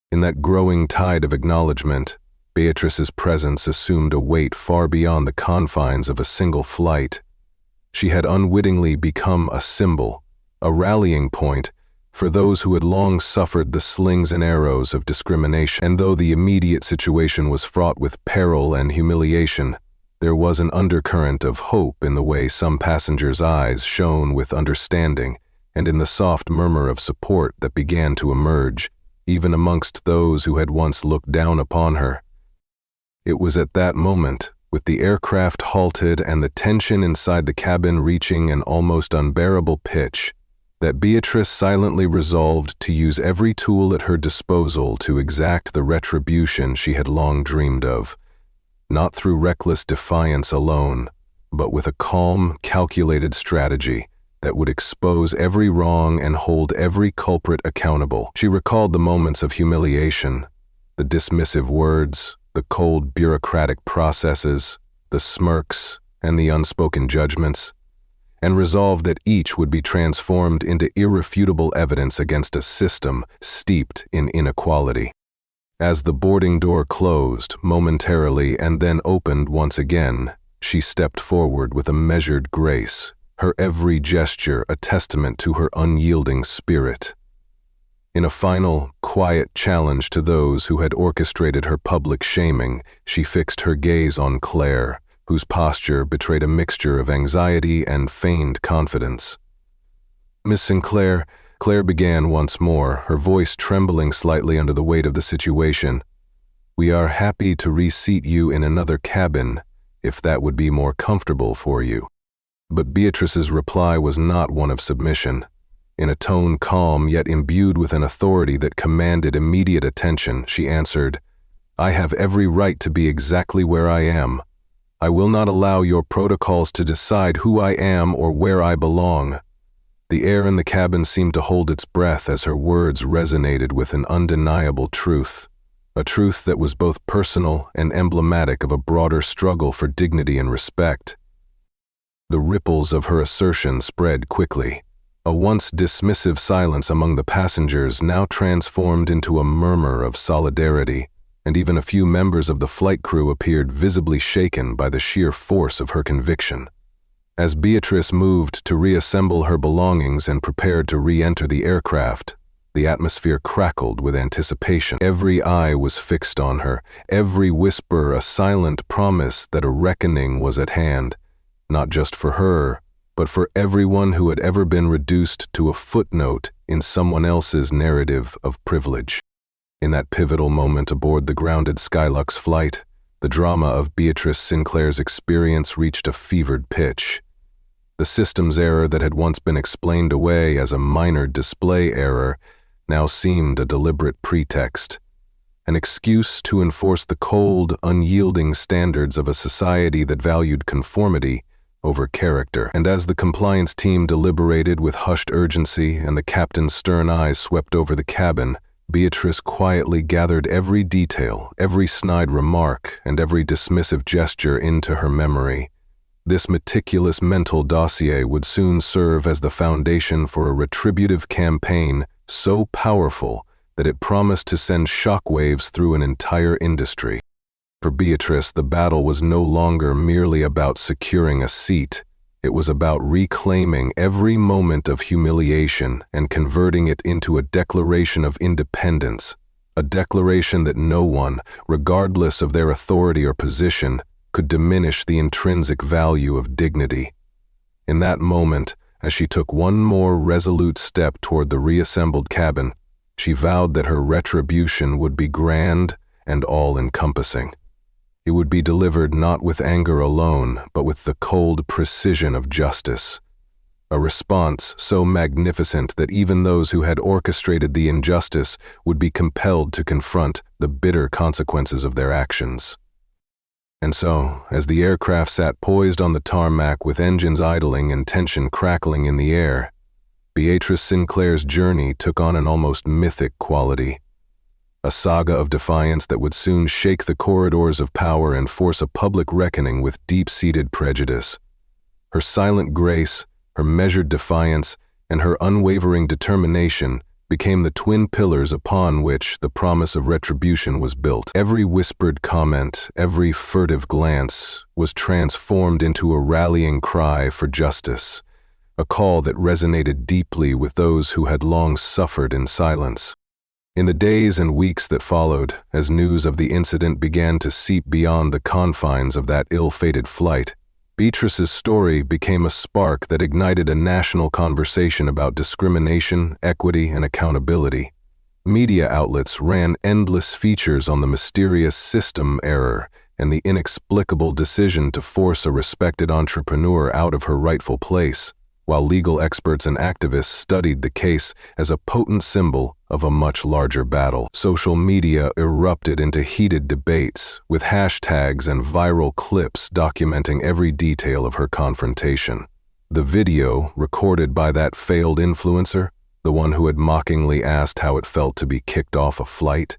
In that growing tide of acknowledgement, Beatrice's presence assumed a weight far beyond the confines of a single flight. She had unwittingly become a symbol, a rallying point for those who had long suffered the slings and arrows of discrimination. And though the immediate situation was fraught with peril and humiliation, there was an undercurrent of hope in the way some passengers' eyes shone with understanding and in the soft murmur of support that began to emerge, even amongst those who had once looked down upon her. It was at that moment, with the aircraft halted and the tension inside the cabin reaching an almost unbearable pitch, that Beatrice silently resolved to use every tool at her disposal to exact the retribution she had long dreamed of, not through reckless defiance alone, but with a calm, calculated strategy that would expose every wrong and hold every culprit accountable. She recalled the moments of humiliation, the dismissive words, the cold bureaucratic processes, the smirks, and the unspoken judgments, and resolved that each would be transformed into irrefutable evidence against a system steeped in inequality. As the boarding door closed momentarily and then opened once again, she stepped forward with a measured grace, her every gesture a testament to her unyielding spirit. In a final, quiet challenge to those who had orchestrated her public shaming, she fixed her gaze on Claire, whose posture betrayed a mixture of anxiety and feigned confidence. "Miss Sinclair," Claire began once more, her voice trembling slightly under the weight of the situation. "We are happy to reseat you in another cabin, if that would be more comfortable for you." But Beatrice's reply was not one of submission. In a tone calm yet imbued with an authority that commanded immediate attention, she answered, "I have every right to be exactly where I am. I will not allow your protocols to decide who I am or where I belong." The air in the cabin seemed to hold its breath as her words resonated with an undeniable truth, a truth that was both personal and emblematic of a broader struggle for dignity and respect. The ripples of her assertion spread quickly. A once dismissive silence among the passengers now transformed into a murmur of solidarity, and even a few members of the flight crew appeared visibly shaken by the sheer force of her conviction. As Beatrice moved to reassemble her belongings and prepared to re-enter the aircraft, the atmosphere crackled with anticipation. Every eye was fixed on her, every whisper a silent promise that a reckoning was at hand, not just for her, but for everyone who had ever been reduced to a footnote in someone else's narrative of privilege. In that pivotal moment aboard the grounded Skylux flight, the drama of Beatrice Sinclair's experience reached a fevered pitch. The systems error that had once been explained away as a minor display error now seemed a deliberate pretext, an excuse to enforce the cold, unyielding standards of a society that valued conformity over character. And as the compliance team deliberated with hushed urgency and the captain's stern eyes swept over the cabin, Beatrice quietly gathered every detail, every snide remark, and every dismissive gesture into her memory. This meticulous mental dossier would soon serve as the foundation for a retributive campaign so powerful that it promised to send shockwaves through an entire industry. For Beatrice, the battle was no longer merely about securing a seat. It was about reclaiming every moment of humiliation and converting it into a declaration of independence, a declaration that no one, regardless of their authority or position, could diminish the intrinsic value of dignity. In that moment, as she took one more resolute step toward the reassembled cabin, she vowed that her retribution would be grand and all-encompassing. It would be delivered not with anger alone, but with the cold precision of justice. A response so magnificent that even those who had orchestrated the injustice would be compelled to confront the bitter consequences of their actions. And so, as the aircraft sat poised on the tarmac with engines idling and tension crackling in the air, Beatrice Sinclair's journey took on an almost mythic quality. A saga of defiance that would soon shake the corridors of power and force a public reckoning with deep-seated prejudice. Her silent grace, her measured defiance, and her unwavering determination became the twin pillars upon which the promise of retribution was built. Every whispered comment, every furtive glance was transformed into a rallying cry for justice, a call that resonated deeply with those who had long suffered in silence. In the days and weeks that followed, as news of the incident began to seep beyond the confines of that ill-fated flight, Beatrice's story became a spark that ignited a national conversation about discrimination, equity, and accountability. Media outlets ran endless features on the mysterious system error and the inexplicable decision to force a respected entrepreneur out of her rightful place, while legal experts and activists studied the case as a potent symbol of a much larger battle. Social media erupted into heated debates, with hashtags and viral clips documenting every detail of her confrontation. The video, recorded by that failed influencer, the one who had mockingly asked how it felt to be kicked off a flight,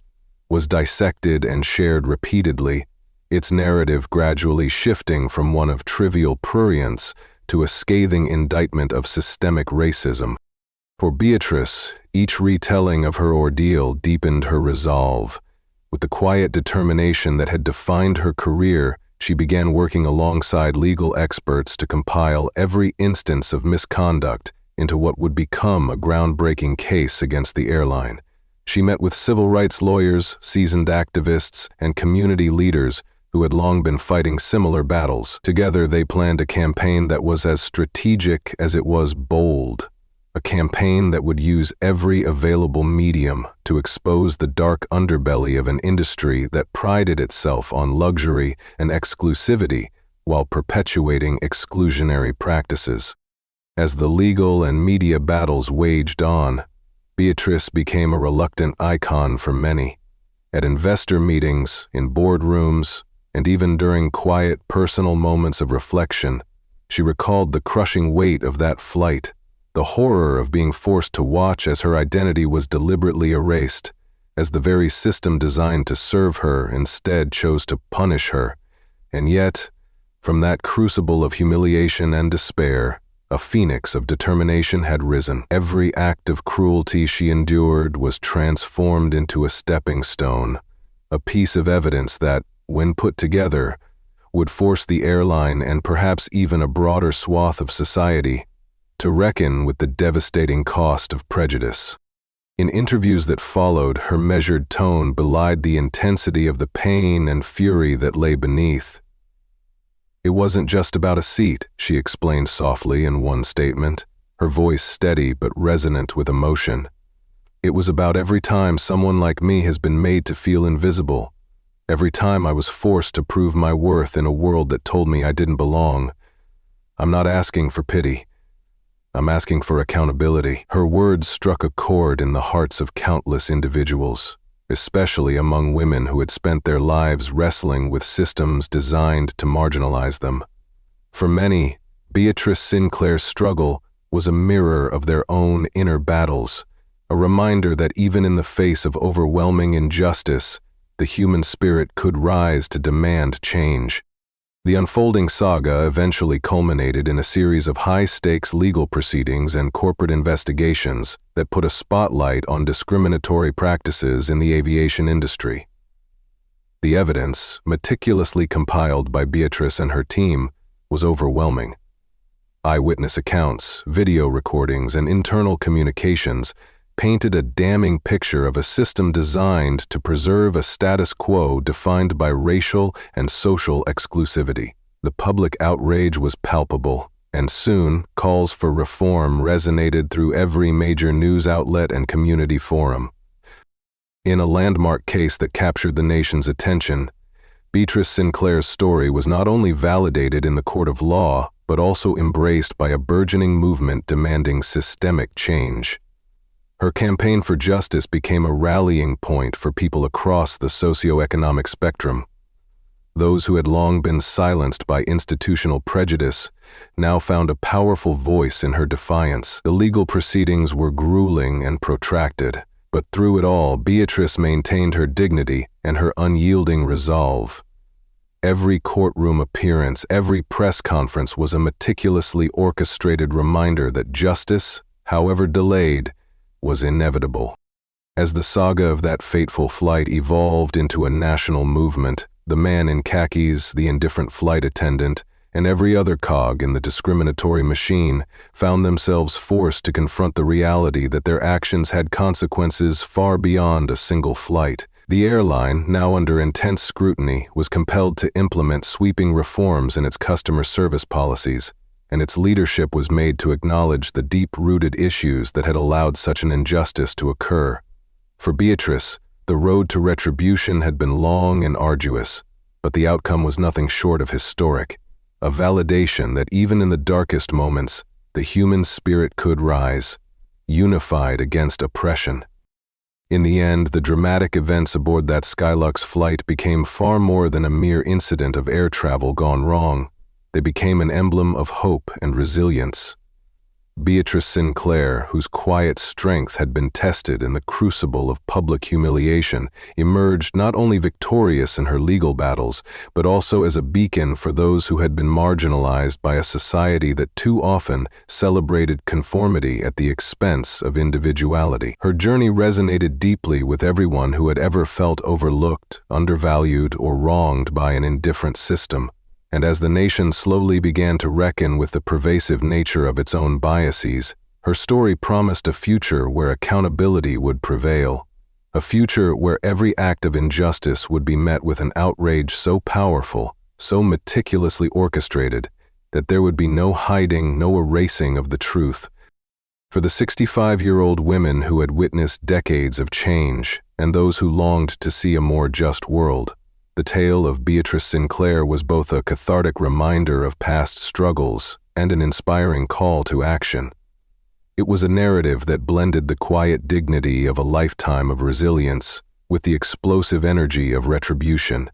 was dissected and shared repeatedly, its narrative gradually shifting from one of trivial prurience to a scathing indictment of systemic racism. For Beatrice, each retelling of her ordeal deepened her resolve. With the quiet determination that had defined her career, she began working alongside legal experts to compile every instance of misconduct into what would become a groundbreaking case against the airline. She met with civil rights lawyers, seasoned activists, and community leaders who had long been fighting similar battles. Together, they planned a campaign that was as strategic as it was bold, a campaign that would use every available medium to expose the dark underbelly of an industry that prided itself on luxury and exclusivity while perpetuating exclusionary practices. As the legal and media battles waged on, Beatrice became a reluctant icon for many. At investor meetings, in boardrooms, and even during quiet, personal moments of reflection, she recalled the crushing weight of that flight, the horror of being forced to watch as her identity was deliberately erased, as the very system designed to serve her instead chose to punish her. And yet, from that crucible of humiliation and despair, a phoenix of determination had risen. Every act of cruelty she endured was transformed into a stepping stone, a piece of evidence that, when put together, would force the airline and perhaps even a broader swath of society to reckon with the devastating cost of prejudice. In interviews that followed, her measured tone belied the intensity of the pain and fury that lay beneath. "It wasn't just about a seat," she explained softly in one statement, her voice steady but resonant with emotion. "It was about every time someone like me has been made to feel invisible, every time I was forced to prove my worth in a world that told me I didn't belong. I'm not asking for pity. I'm asking for accountability." Her words struck a chord in the hearts of countless individuals, especially among women who had spent their lives wrestling with systems designed to marginalize them. For many, Beatrice Sinclair's struggle was a mirror of their own inner battles, a reminder that even in the face of overwhelming injustice, the human spirit could rise to demand change. The unfolding saga eventually culminated in a series of high-stakes legal proceedings and corporate investigations that put a spotlight on discriminatory practices in the aviation industry. The evidence, meticulously compiled by Beatrice and her team, was overwhelming. Eyewitness accounts, video recordings, and internal communications painted a damning picture of a system designed to preserve a status quo defined by racial and social exclusivity. The public outrage was palpable, and soon calls for reform resonated through every major news outlet and community forum. In a landmark case that captured the nation's attention, Beatrice Sinclair's story was not only validated in the court of law, but also embraced by a burgeoning movement demanding systemic change. Her campaign for justice became a rallying point for people across the socioeconomic spectrum. Those who had long been silenced by institutional prejudice now found a powerful voice in her defiance. The legal proceedings were grueling and protracted, but through it all, Beatrice maintained her dignity and her unyielding resolve. Every courtroom appearance, every press conference was a meticulously orchestrated reminder that justice, however delayed, was inevitable. As the saga of that fateful flight evolved into a national movement, the man in khakis, the indifferent flight attendant, and every other cog in the discriminatory machine found themselves forced to confront the reality that their actions had consequences far beyond a single flight. The airline, now under intense scrutiny, was compelled to implement sweeping reforms in its customer service policies, and its leadership was made to acknowledge the deep-rooted issues that had allowed such an injustice to occur. For Beatrice, the road to retribution had been long and arduous, but the outcome was nothing short of historic, a validation that even in the darkest moments, the human spirit could rise, unified against oppression. In the end, the dramatic events aboard that Skylux flight became far more than a mere incident of air travel gone wrong. They became an emblem of hope and resilience. Beatrice Sinclair, whose quiet strength had been tested in the crucible of public humiliation, emerged not only victorious in her legal battles, but also as a beacon for those who had been marginalized by a society that too often celebrated conformity at the expense of individuality. Her journey resonated deeply with everyone who had ever felt overlooked, undervalued, or wronged by an indifferent system. And as the nation slowly began to reckon with the pervasive nature of its own biases, her story promised a future where accountability would prevail, a future where every act of injustice would be met with an outrage so powerful, so meticulously orchestrated, that there would be no hiding, no erasing of the truth. For the 65-year-old women who had witnessed decades of change and those who longed to see a more just world, the tale of Beatrice Sinclair was both a cathartic reminder of past struggles and an inspiring call to action. It was a narrative that blended the quiet dignity of a lifetime of resilience with the explosive energy of retribution,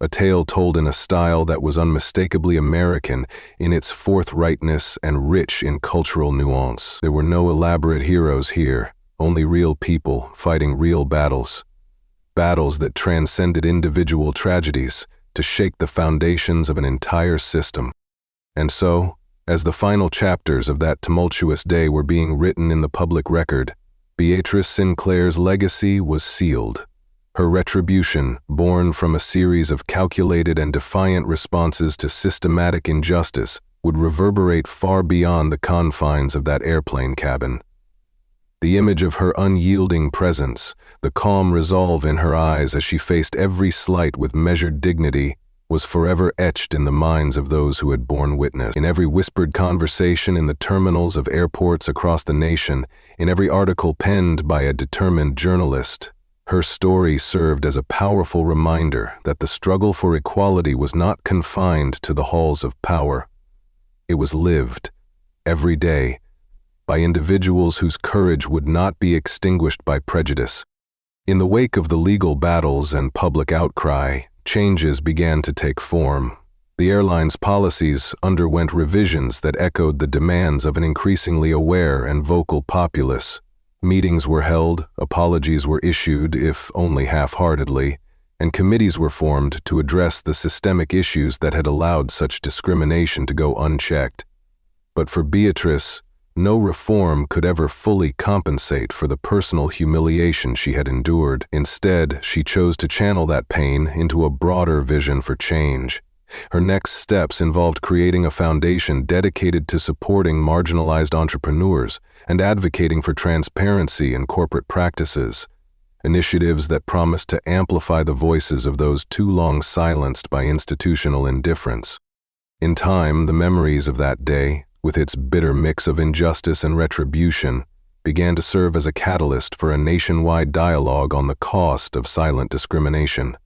a tale told in a style that was unmistakably American in its forthrightness and rich in cultural nuance. There were no elaborate heroes here, only real people fighting real battles. Battles that transcended individual tragedies to shake the foundations of an entire system. And so, as the final chapters of that tumultuous day were being written in the public record, Beatrice Sinclair's legacy was sealed. Her retribution, born from a series of calculated and defiant responses to systematic injustice, would reverberate far beyond the confines of that airplane cabin. The image of her unyielding presence, the calm resolve in her eyes as she faced every slight with measured dignity, was forever etched in the minds of those who had borne witness. In every whispered conversation in the terminals of airports across the nation, in every article penned by a determined journalist, her story served as a powerful reminder that the struggle for equality was not confined to the halls of power. It was lived, every day, by individuals whose courage would not be extinguished by prejudice. In the wake of the legal battles and public outcry, changes began to take form. The airline's policies underwent revisions that echoed the demands of an increasingly aware and vocal populace. Meetings were held, apologies were issued, if only half-heartedly, and committees were formed to address the systemic issues that had allowed such discrimination to go unchecked. But for Beatrice, no reform could ever fully compensate for the personal humiliation she had endured. Instead, she chose to channel that pain into a broader vision for change. Her next steps involved creating a foundation dedicated to supporting marginalized entrepreneurs and advocating for transparency in corporate practices, initiatives that promised to amplify the voices of those too long silenced by institutional indifference. In time, the memories of that day, with its bitter mix of injustice and retribution, began to serve as a catalyst for a nationwide dialogue on the cost of silent discrimination.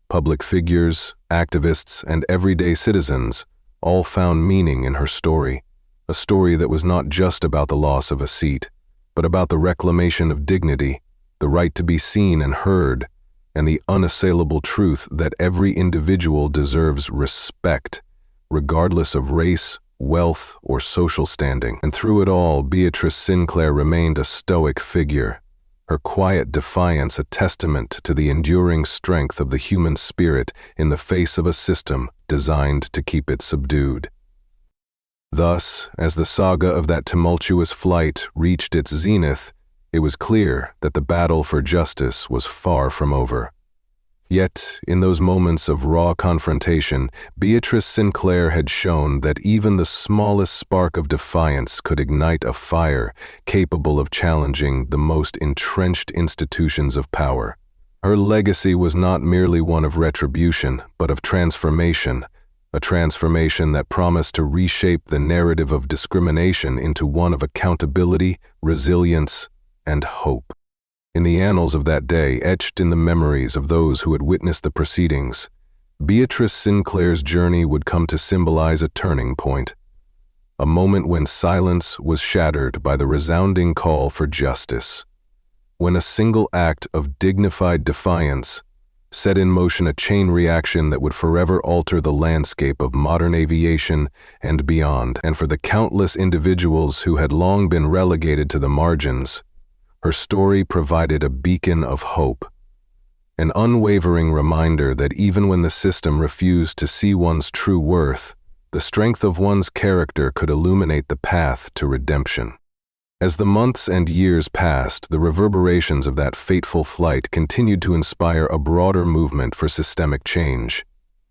Public figures, activists, and everyday citizens all found meaning in her story, a story that was not just about the loss of a seat, but about the reclamation of dignity, the right to be seen and heard, and the unassailable truth that every individual deserves respect, regardless of race, wealth, or social standing. And through it all, Beatrice Sinclair remained a stoic figure, her quiet defiance a testament to the enduring strength of the human spirit in the face of a system designed to keep it subdued. Thus, as the saga of that tumultuous flight reached its zenith, it was clear that the battle for justice was far from over. Yet, in those moments of raw confrontation, Beatrice Sinclair had shown that even the smallest spark of defiance could ignite a fire capable of challenging the most entrenched institutions of power. Her legacy was not merely one of retribution, but of transformation, a transformation that promised to reshape the narrative of discrimination into one of accountability, resilience, and hope. In the annals of that day, etched in the memories of those who had witnessed the proceedings, Beatrice Sinclair's journey would come to symbolize a turning point, a moment when silence was shattered by the resounding call for justice, when a single act of dignified defiance set in motion a chain reaction that would forever alter the landscape of modern aviation and beyond. And for the countless individuals who had long been relegated to the margins, her story provided a beacon of hope, an unwavering reminder that even when the system refused to see one's true worth, the strength of one's character could illuminate the path to redemption. As the months and years passed, the reverberations of that fateful flight continued to inspire a broader movement for systemic change.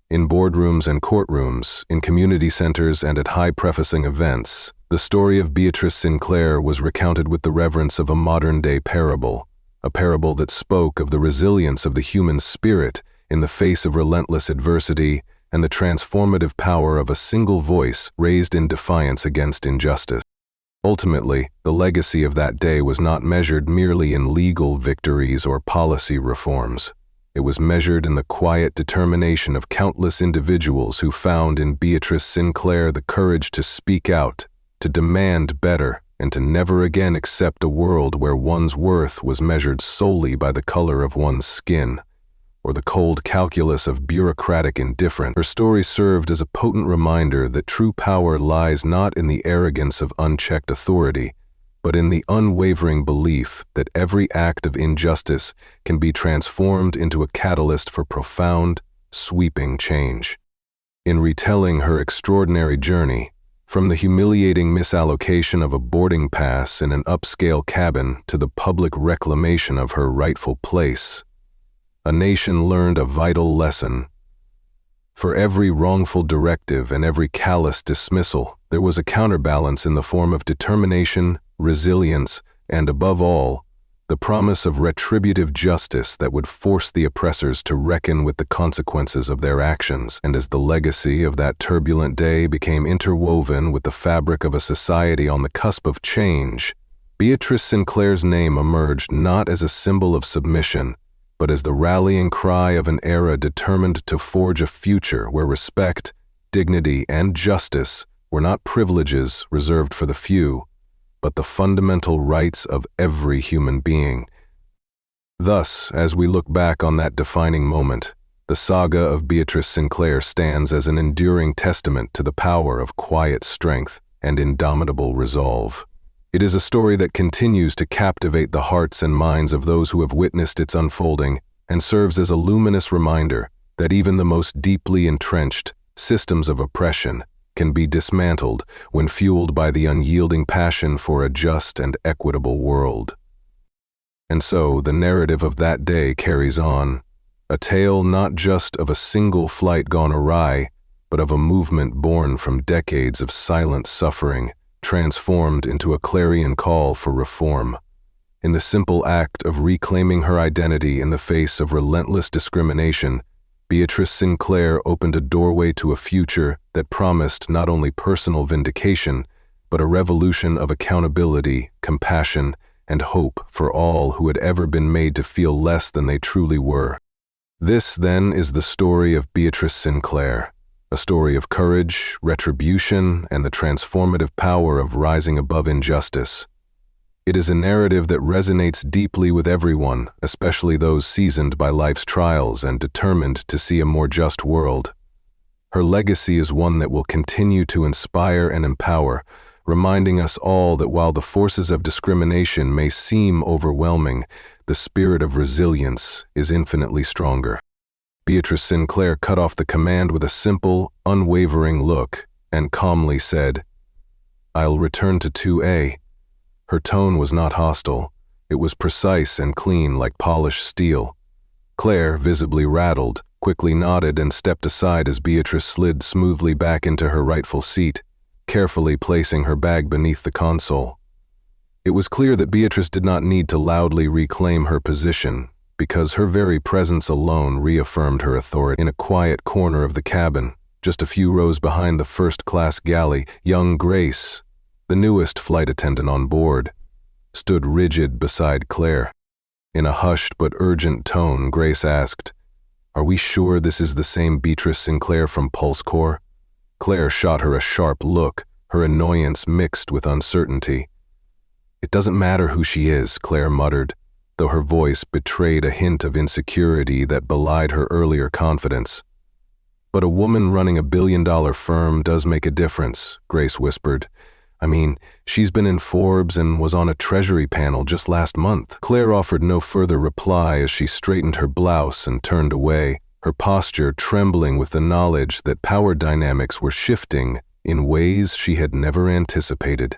In boardrooms and courtrooms, in community centers and at high-prefacing events, the story of Beatrice Sinclair was recounted with the reverence of a modern-day parable, a parable that spoke of the resilience of the human spirit in the face of relentless adversity and the transformative power of a single voice raised in defiance against injustice. Ultimately, the legacy of that day was not measured merely in legal victories or policy reforms. It was measured in the quiet determination of countless individuals who found in Beatrice Sinclair the courage to speak out, to demand better, and to never again accept a world where one's worth was measured solely by the color of one's skin, or the cold calculus of bureaucratic indifference. Her story served as a potent reminder that true power lies not in the arrogance of unchecked authority, but in the unwavering belief that every act of injustice can be transformed into a catalyst for profound, sweeping change. In retelling her extraordinary journey, from the humiliating misallocation of a boarding pass in an upscale cabin to the public reclamation of her rightful place, a nation learned a vital lesson. For every wrongful directive and every callous dismissal, there was a counterbalance in the form of determination, resilience, and above all, the promise of retributive justice that would force the oppressors to reckon with the consequences of their actions. And as the legacy of that turbulent day became interwoven with the fabric of a society on the cusp of change, Beatrice Sinclair's name emerged not as a symbol of submission, but as the rallying cry of an era determined to forge a future where respect, dignity, and justice were not privileges reserved for the few, but the fundamental rights of every human being. Thus, as we look back on that defining moment, the saga of Beatrice Sinclair stands as an enduring testament to the power of quiet strength and indomitable resolve. It is a story that continues to captivate the hearts and minds of those who have witnessed its unfolding and serves as a luminous reminder that even the most deeply entrenched systems of oppression can be dismantled when fueled by the unyielding passion for a just and equitable world. And so the narrative of that day carries on, a tale not just of a single flight gone awry, but of a movement born from decades of silent suffering, transformed into a clarion call for reform. In the simple act of reclaiming her identity in the face of relentless discrimination, Beatrice Sinclair opened a doorway to a future that promised not only personal vindication, but a revolution of accountability, compassion, and hope for all who had ever been made to feel less than they truly were. This, then, is the story of Beatrice Sinclair, a story of courage, retribution, and the transformative power of rising above injustice. It is a narrative that resonates deeply with everyone, especially those seasoned by life's trials and determined to see a more just world. Her legacy is one that will continue to inspire and empower, reminding us all that while the forces of discrimination may seem overwhelming, the spirit of resilience is infinitely stronger. Beatrice Sinclair cut off the command with a simple, unwavering look and calmly said, "I'll return to 2A." Her tone was not hostile. It was precise and clean like polished steel. Claire, visibly rattled, quickly nodded and stepped aside as Beatrice slid smoothly back into her rightful seat, carefully placing her bag beneath the console. It was clear that Beatrice did not need to loudly reclaim her position, because her very presence alone reaffirmed her authority. In a quiet corner of the cabin, just a few rows behind the first-class galley, young Grace, the newest flight attendant on board, stood rigid beside Claire. In a hushed but urgent tone, Grace asked, "Are we sure this is the same Beatrice Sinclair from Pulse Corps?" Claire shot her a sharp look, her annoyance mixed with uncertainty. "It doesn't matter who she is," Claire muttered, though her voice betrayed a hint of insecurity that belied her earlier confidence. "But a woman running a billion-dollar firm does make a difference," Grace whispered. "I mean, she's been in Forbes and was on a Treasury panel just last month." Claire offered no further reply as she straightened her blouse and turned away, her posture trembling with the knowledge that power dynamics were shifting in ways she had never anticipated.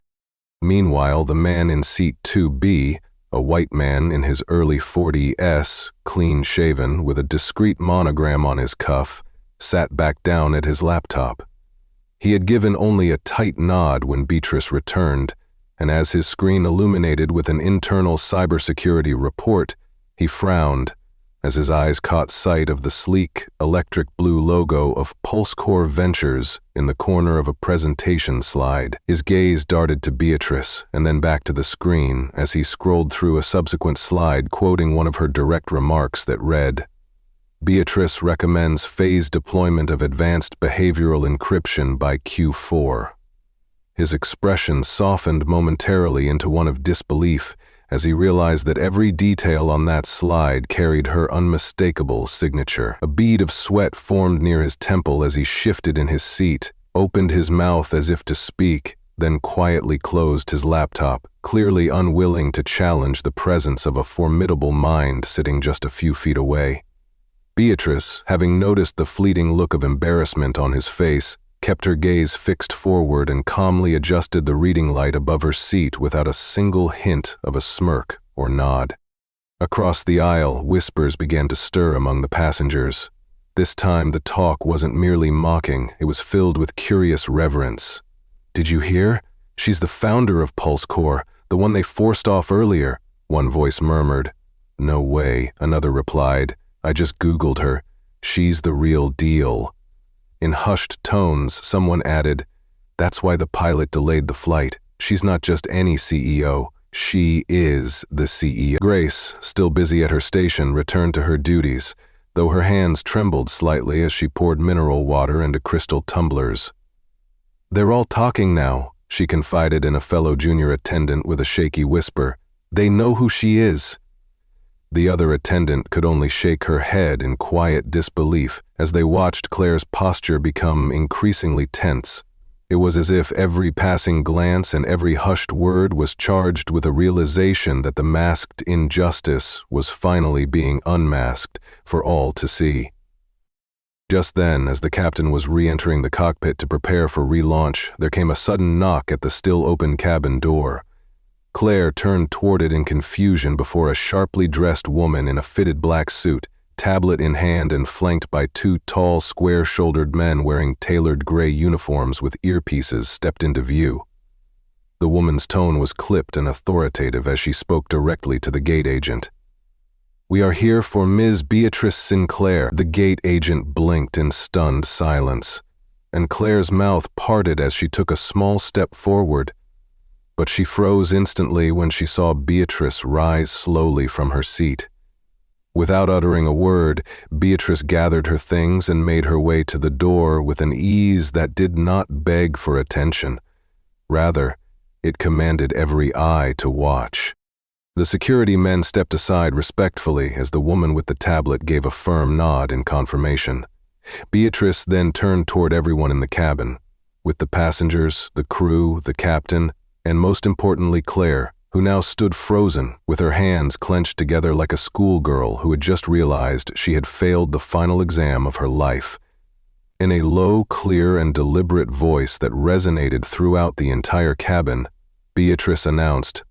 Meanwhile, the man in seat 2B, a white man in his early 40s, clean-shaven, with a discreet monogram on his cuff, sat back down at his laptop. He had given only a tight nod when Beatrice returned, and as his screen illuminated with an internal cybersecurity report, he frowned, as his eyes caught sight of the sleek, electric blue logo of PulseCore Ventures in the corner of a presentation slide. His gaze darted to Beatrice and then back to the screen as he scrolled through a subsequent slide quoting one of her direct remarks that read, "Beatrice recommends phased deployment of advanced behavioral encryption by Q4. His expression softened momentarily into one of disbelief as he realized that every detail on that slide carried her unmistakable signature. A bead of sweat formed near his temple as he shifted in his seat, opened his mouth as if to speak, then quietly closed his laptop, clearly unwilling to challenge the presence of a formidable mind sitting just a few feet away. Beatrice, having noticed the fleeting look of embarrassment on his face, kept her gaze fixed forward and calmly adjusted the reading light above her seat without a single hint of a smirk or nod. Across the aisle, whispers began to stir among the passengers. This time the talk wasn't merely mocking, it was filled with curious reverence. "Did you hear? She's the founder of PulseCore, the one they forced off earlier," one voice murmured. "No way," another replied. "I just Googled her. She's the real deal." In hushed tones, someone added, "That's why the pilot delayed the flight. She's not just any CEO. She is the CEO." Grace, still busy at her station, returned to her duties, though her hands trembled slightly as she poured mineral water into crystal tumblers. "They're all talking now," she confided in a fellow junior attendant with a shaky whisper. "They know who she is." The other attendant could only shake her head in quiet disbelief as they watched Claire's posture become increasingly tense. It was as if every passing glance and every hushed word was charged with a realization that the masked injustice was finally being unmasked for all to see. Just then, as the captain was re-entering the cockpit to prepare for relaunch, there came a sudden knock at the still-open cabin door. Claire turned toward it in confusion before a sharply dressed woman in a fitted black suit, tablet in hand and flanked by two tall, square-shouldered men wearing tailored gray uniforms with earpieces, stepped into view. The woman's tone was clipped and authoritative as she spoke directly to the gate agent. "We are here for Ms. Beatrice Sinclair." The gate agent blinked in stunned silence, and Claire's mouth parted as she took a small step forward. But she froze instantly when she saw Beatrice rise slowly from her seat. Without uttering a word, Beatrice gathered her things and made her way to the door with an ease that did not beg for attention. Rather, it commanded every eye to watch. The security men stepped aside respectfully as the woman with the tablet gave a firm nod in confirmation. Beatrice then turned toward everyone in the cabin, with the passengers, the crew, the captain, and most importantly Claire, who now stood frozen, with her hands clenched together like a schoolgirl who had just realized she had failed the final exam of her life. In a low, clear, and deliberate voice that resonated throughout the entire cabin, Beatrice announced,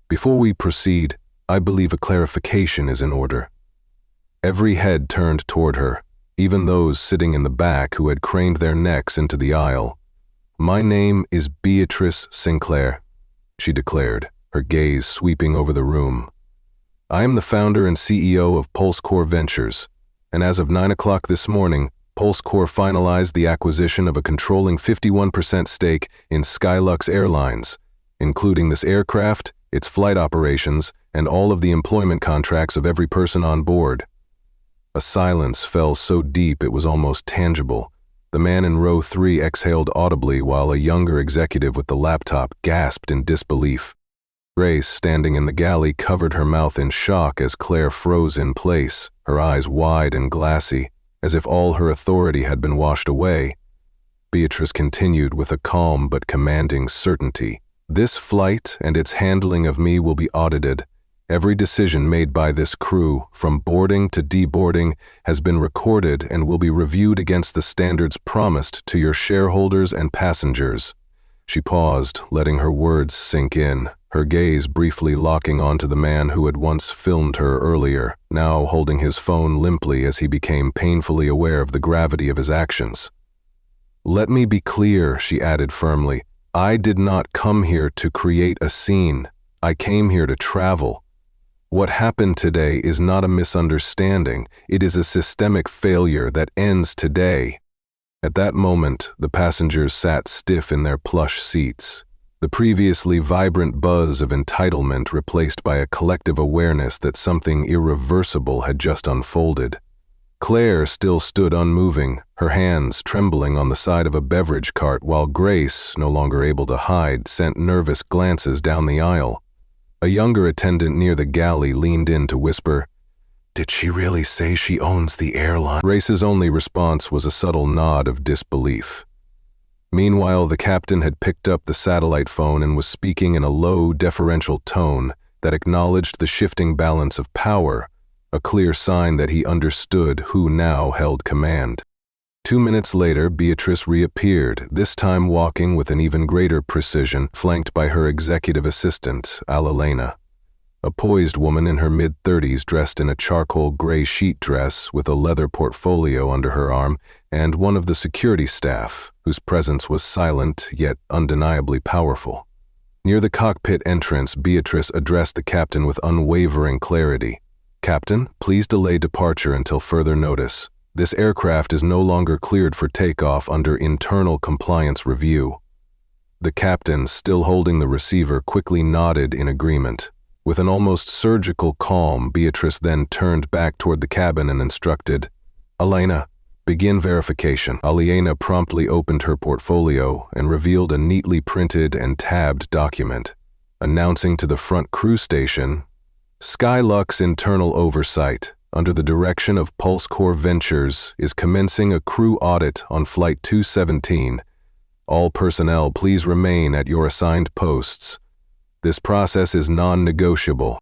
"Before we proceed, I believe a clarification is in order." Every head turned toward her, even those sitting in the back who had craned their necks into the aisle. "My name is Beatrice Sinclair," she declared, her gaze sweeping over the room. "I am the founder and CEO of PulseCore Ventures, and as of 9 o'clock this morning, PulseCore finalized the acquisition of a controlling 51% stake in Skylux Airlines, including this aircraft, its flight operations, and all of the employment contracts of every person on board." A silence fell so deep it was almost tangible. The man in row 3 exhaled audibly while a younger executive with the laptop gasped in disbelief. Grace, standing in the galley, covered her mouth in shock as Claire froze in place, her eyes wide and glassy, as if all her authority had been washed away. Beatrice continued with a calm but commanding certainty. "This flight and its handling of me will be audited. Every decision made by this crew, from boarding to deboarding, has been recorded and will be reviewed against the standards promised to your shareholders and passengers." She paused, letting her words sink in, her gaze briefly locking onto the man who had once filmed her earlier, now holding his phone limply as he became painfully aware of the gravity of his actions. "Let me be clear," she added firmly. "I did not come here to create a scene. I came here to travel. What happened today is not a misunderstanding, it is a systemic failure that ends today. At that moment, the passengers sat stiff in their plush seats, the previously vibrant buzz of entitlement replaced by a collective awareness that something irreversible had just unfolded. Claire still stood unmoving, her hands trembling on the side of a beverage cart, while Grace, no longer able to hide, sent nervous glances down the aisle. A younger attendant near the galley leaned in to whisper, "Did she really say she owns the airline?" Grace's only response was a subtle nod of disbelief. Meanwhile, the captain had picked up the satellite phone and was speaking in a low, deferential tone that acknowledged the shifting balance of power, a clear sign that he understood who now held command. 2 minutes later, Beatrice reappeared, this time walking with an even greater precision, flanked by her executive assistant, Alalena. A poised woman in her mid-30s dressed in a charcoal gray sheet dress with a leather portfolio under her arm, and one of the security staff, whose presence was silent yet undeniably powerful. Near the cockpit entrance, Beatrice addressed the captain with unwavering clarity. "Captain, please delay departure until further notice. This aircraft is no longer cleared for takeoff under internal compliance review." The captain, still holding the receiver, quickly nodded in agreement. With an almost surgical calm, Beatrice then turned back toward the cabin and instructed, "Elena, begin verification." Aliena promptly opened her portfolio and revealed a neatly printed and tabbed document, announcing to the front crew station, "Skylux Internal Oversight, under the direction of Pulse Core Ventures, is commencing a crew audit on Flight 217. All personnel please remain at your assigned posts. This process is non-negotiable."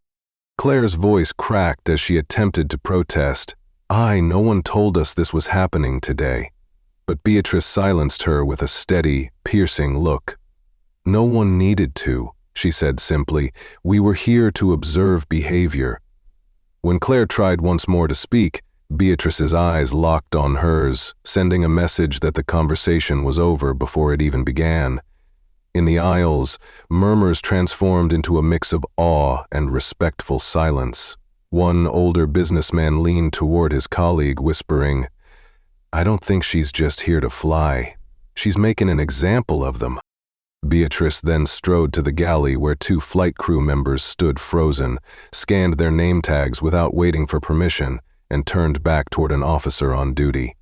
Claire's voice cracked as she attempted to protest. No one told us this was happening today." But Beatrice silenced her with a steady, piercing look. "No one needed to," she said simply. "We were here to observe behavior." When Claire tried once more to speak, Beatrice's eyes locked on hers, sending a message that the conversation was over before it even began. In the aisles, murmurs transformed into a mix of awe and respectful silence. One older businessman leaned toward his colleague, whispering, "I don't think she's just here to fly. She's making an example of them." Beatrice then strode to the galley where 2 flight crew members stood frozen, scanned their name tags without waiting for permission, and turned back toward an officer on duty.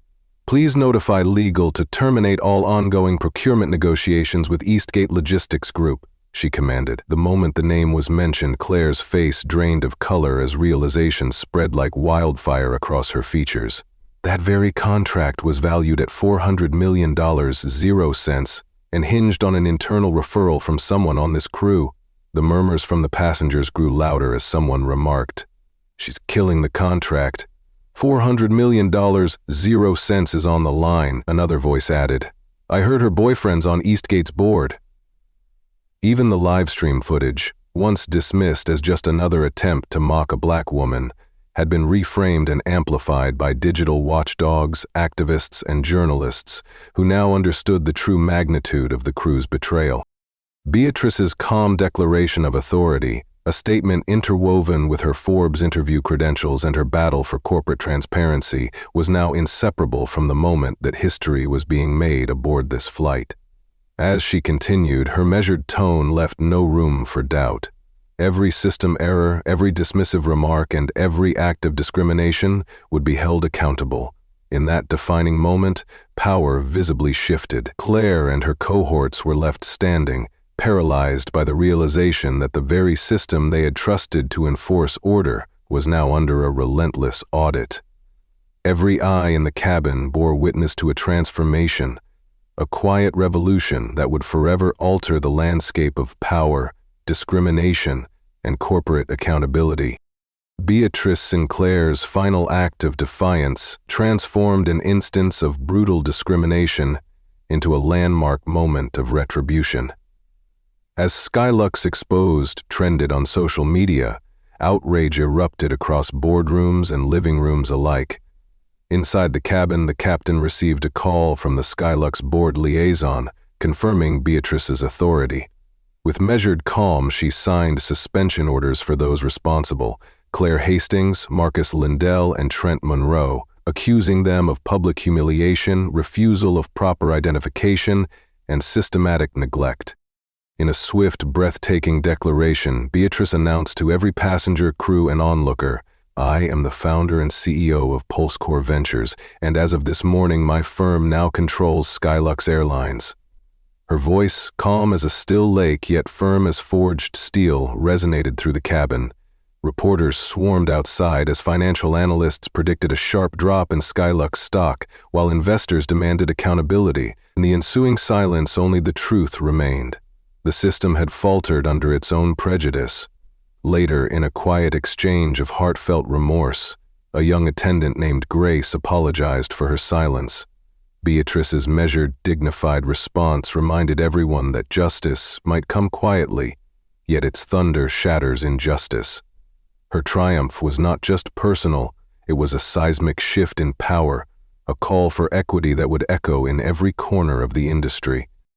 "Please notify legal to terminate all ongoing procurement negotiations with Eastgate Logistics Group," she commanded. The moment the name was mentioned, Claire's face drained of color as realization spread like wildfire across her features. That very contract was valued at $400 million, 0 cents, and hinged on an internal referral from someone on this crew. The murmurs from the passengers grew louder as someone remarked, "She's killing the contract. $400 million, 0 cents is on the line," another voice added. "I heard her boyfriend's on Eastgate's board." Even the livestream footage, once dismissed as just another attempt to mock a black woman, had been reframed and amplified by digital watchdogs, activists, and journalists who now understood the true magnitude of the crew's betrayal. Beatrice's calm declaration of authority, a statement interwoven with her Forbes interview credentials and her battle for corporate transparency, was now inseparable from the moment that history was being made aboard this flight. As she continued, her measured tone left no room for doubt. Every system error, every dismissive remark, and every act of discrimination would be held accountable. In that defining moment, power visibly shifted. Claire and her cohorts were left standing, paralyzed by the realization that the very system they had trusted to enforce order was now under a relentless audit. Every eye in the cabin bore witness to a transformation, a quiet revolution that would forever alter the landscape of power, discrimination, and corporate accountability. Beatrice Sinclair's final act of defiance transformed an instance of brutal discrimination into a landmark moment of retribution. As Skylux Exposed trended on social media, outrage erupted across boardrooms and living rooms alike. Inside the cabin, the captain received a call from the Skylux board liaison, confirming Beatrice's authority. With measured calm, she signed suspension orders for those responsible, Claire Hastings, Marcus Lindell, and Trent Monroe, accusing them of public humiliation, refusal of proper identification, and systematic neglect. In a swift, breathtaking declaration, Beatrice announced to every passenger, crew, and onlooker, "I am the founder and CEO of PulseCore Ventures, and as of this morning, my firm now controls Skylux Airlines." Her voice, calm as a still lake yet firm as forged steel, resonated through the cabin. Reporters swarmed outside as financial analysts predicted a sharp drop in Skylux stock, while investors demanded accountability. In the ensuing silence, only the truth remained. The system had faltered under its own prejudice. Later, in a quiet exchange of heartfelt remorse, a young attendant named Grace apologized for her silence. Beatrice's measured, dignified response reminded everyone that justice might come quietly, yet its thunder shatters injustice. Her triumph was not just personal, it was a seismic shift in power, a call for equity that would echo in every corner of the industry.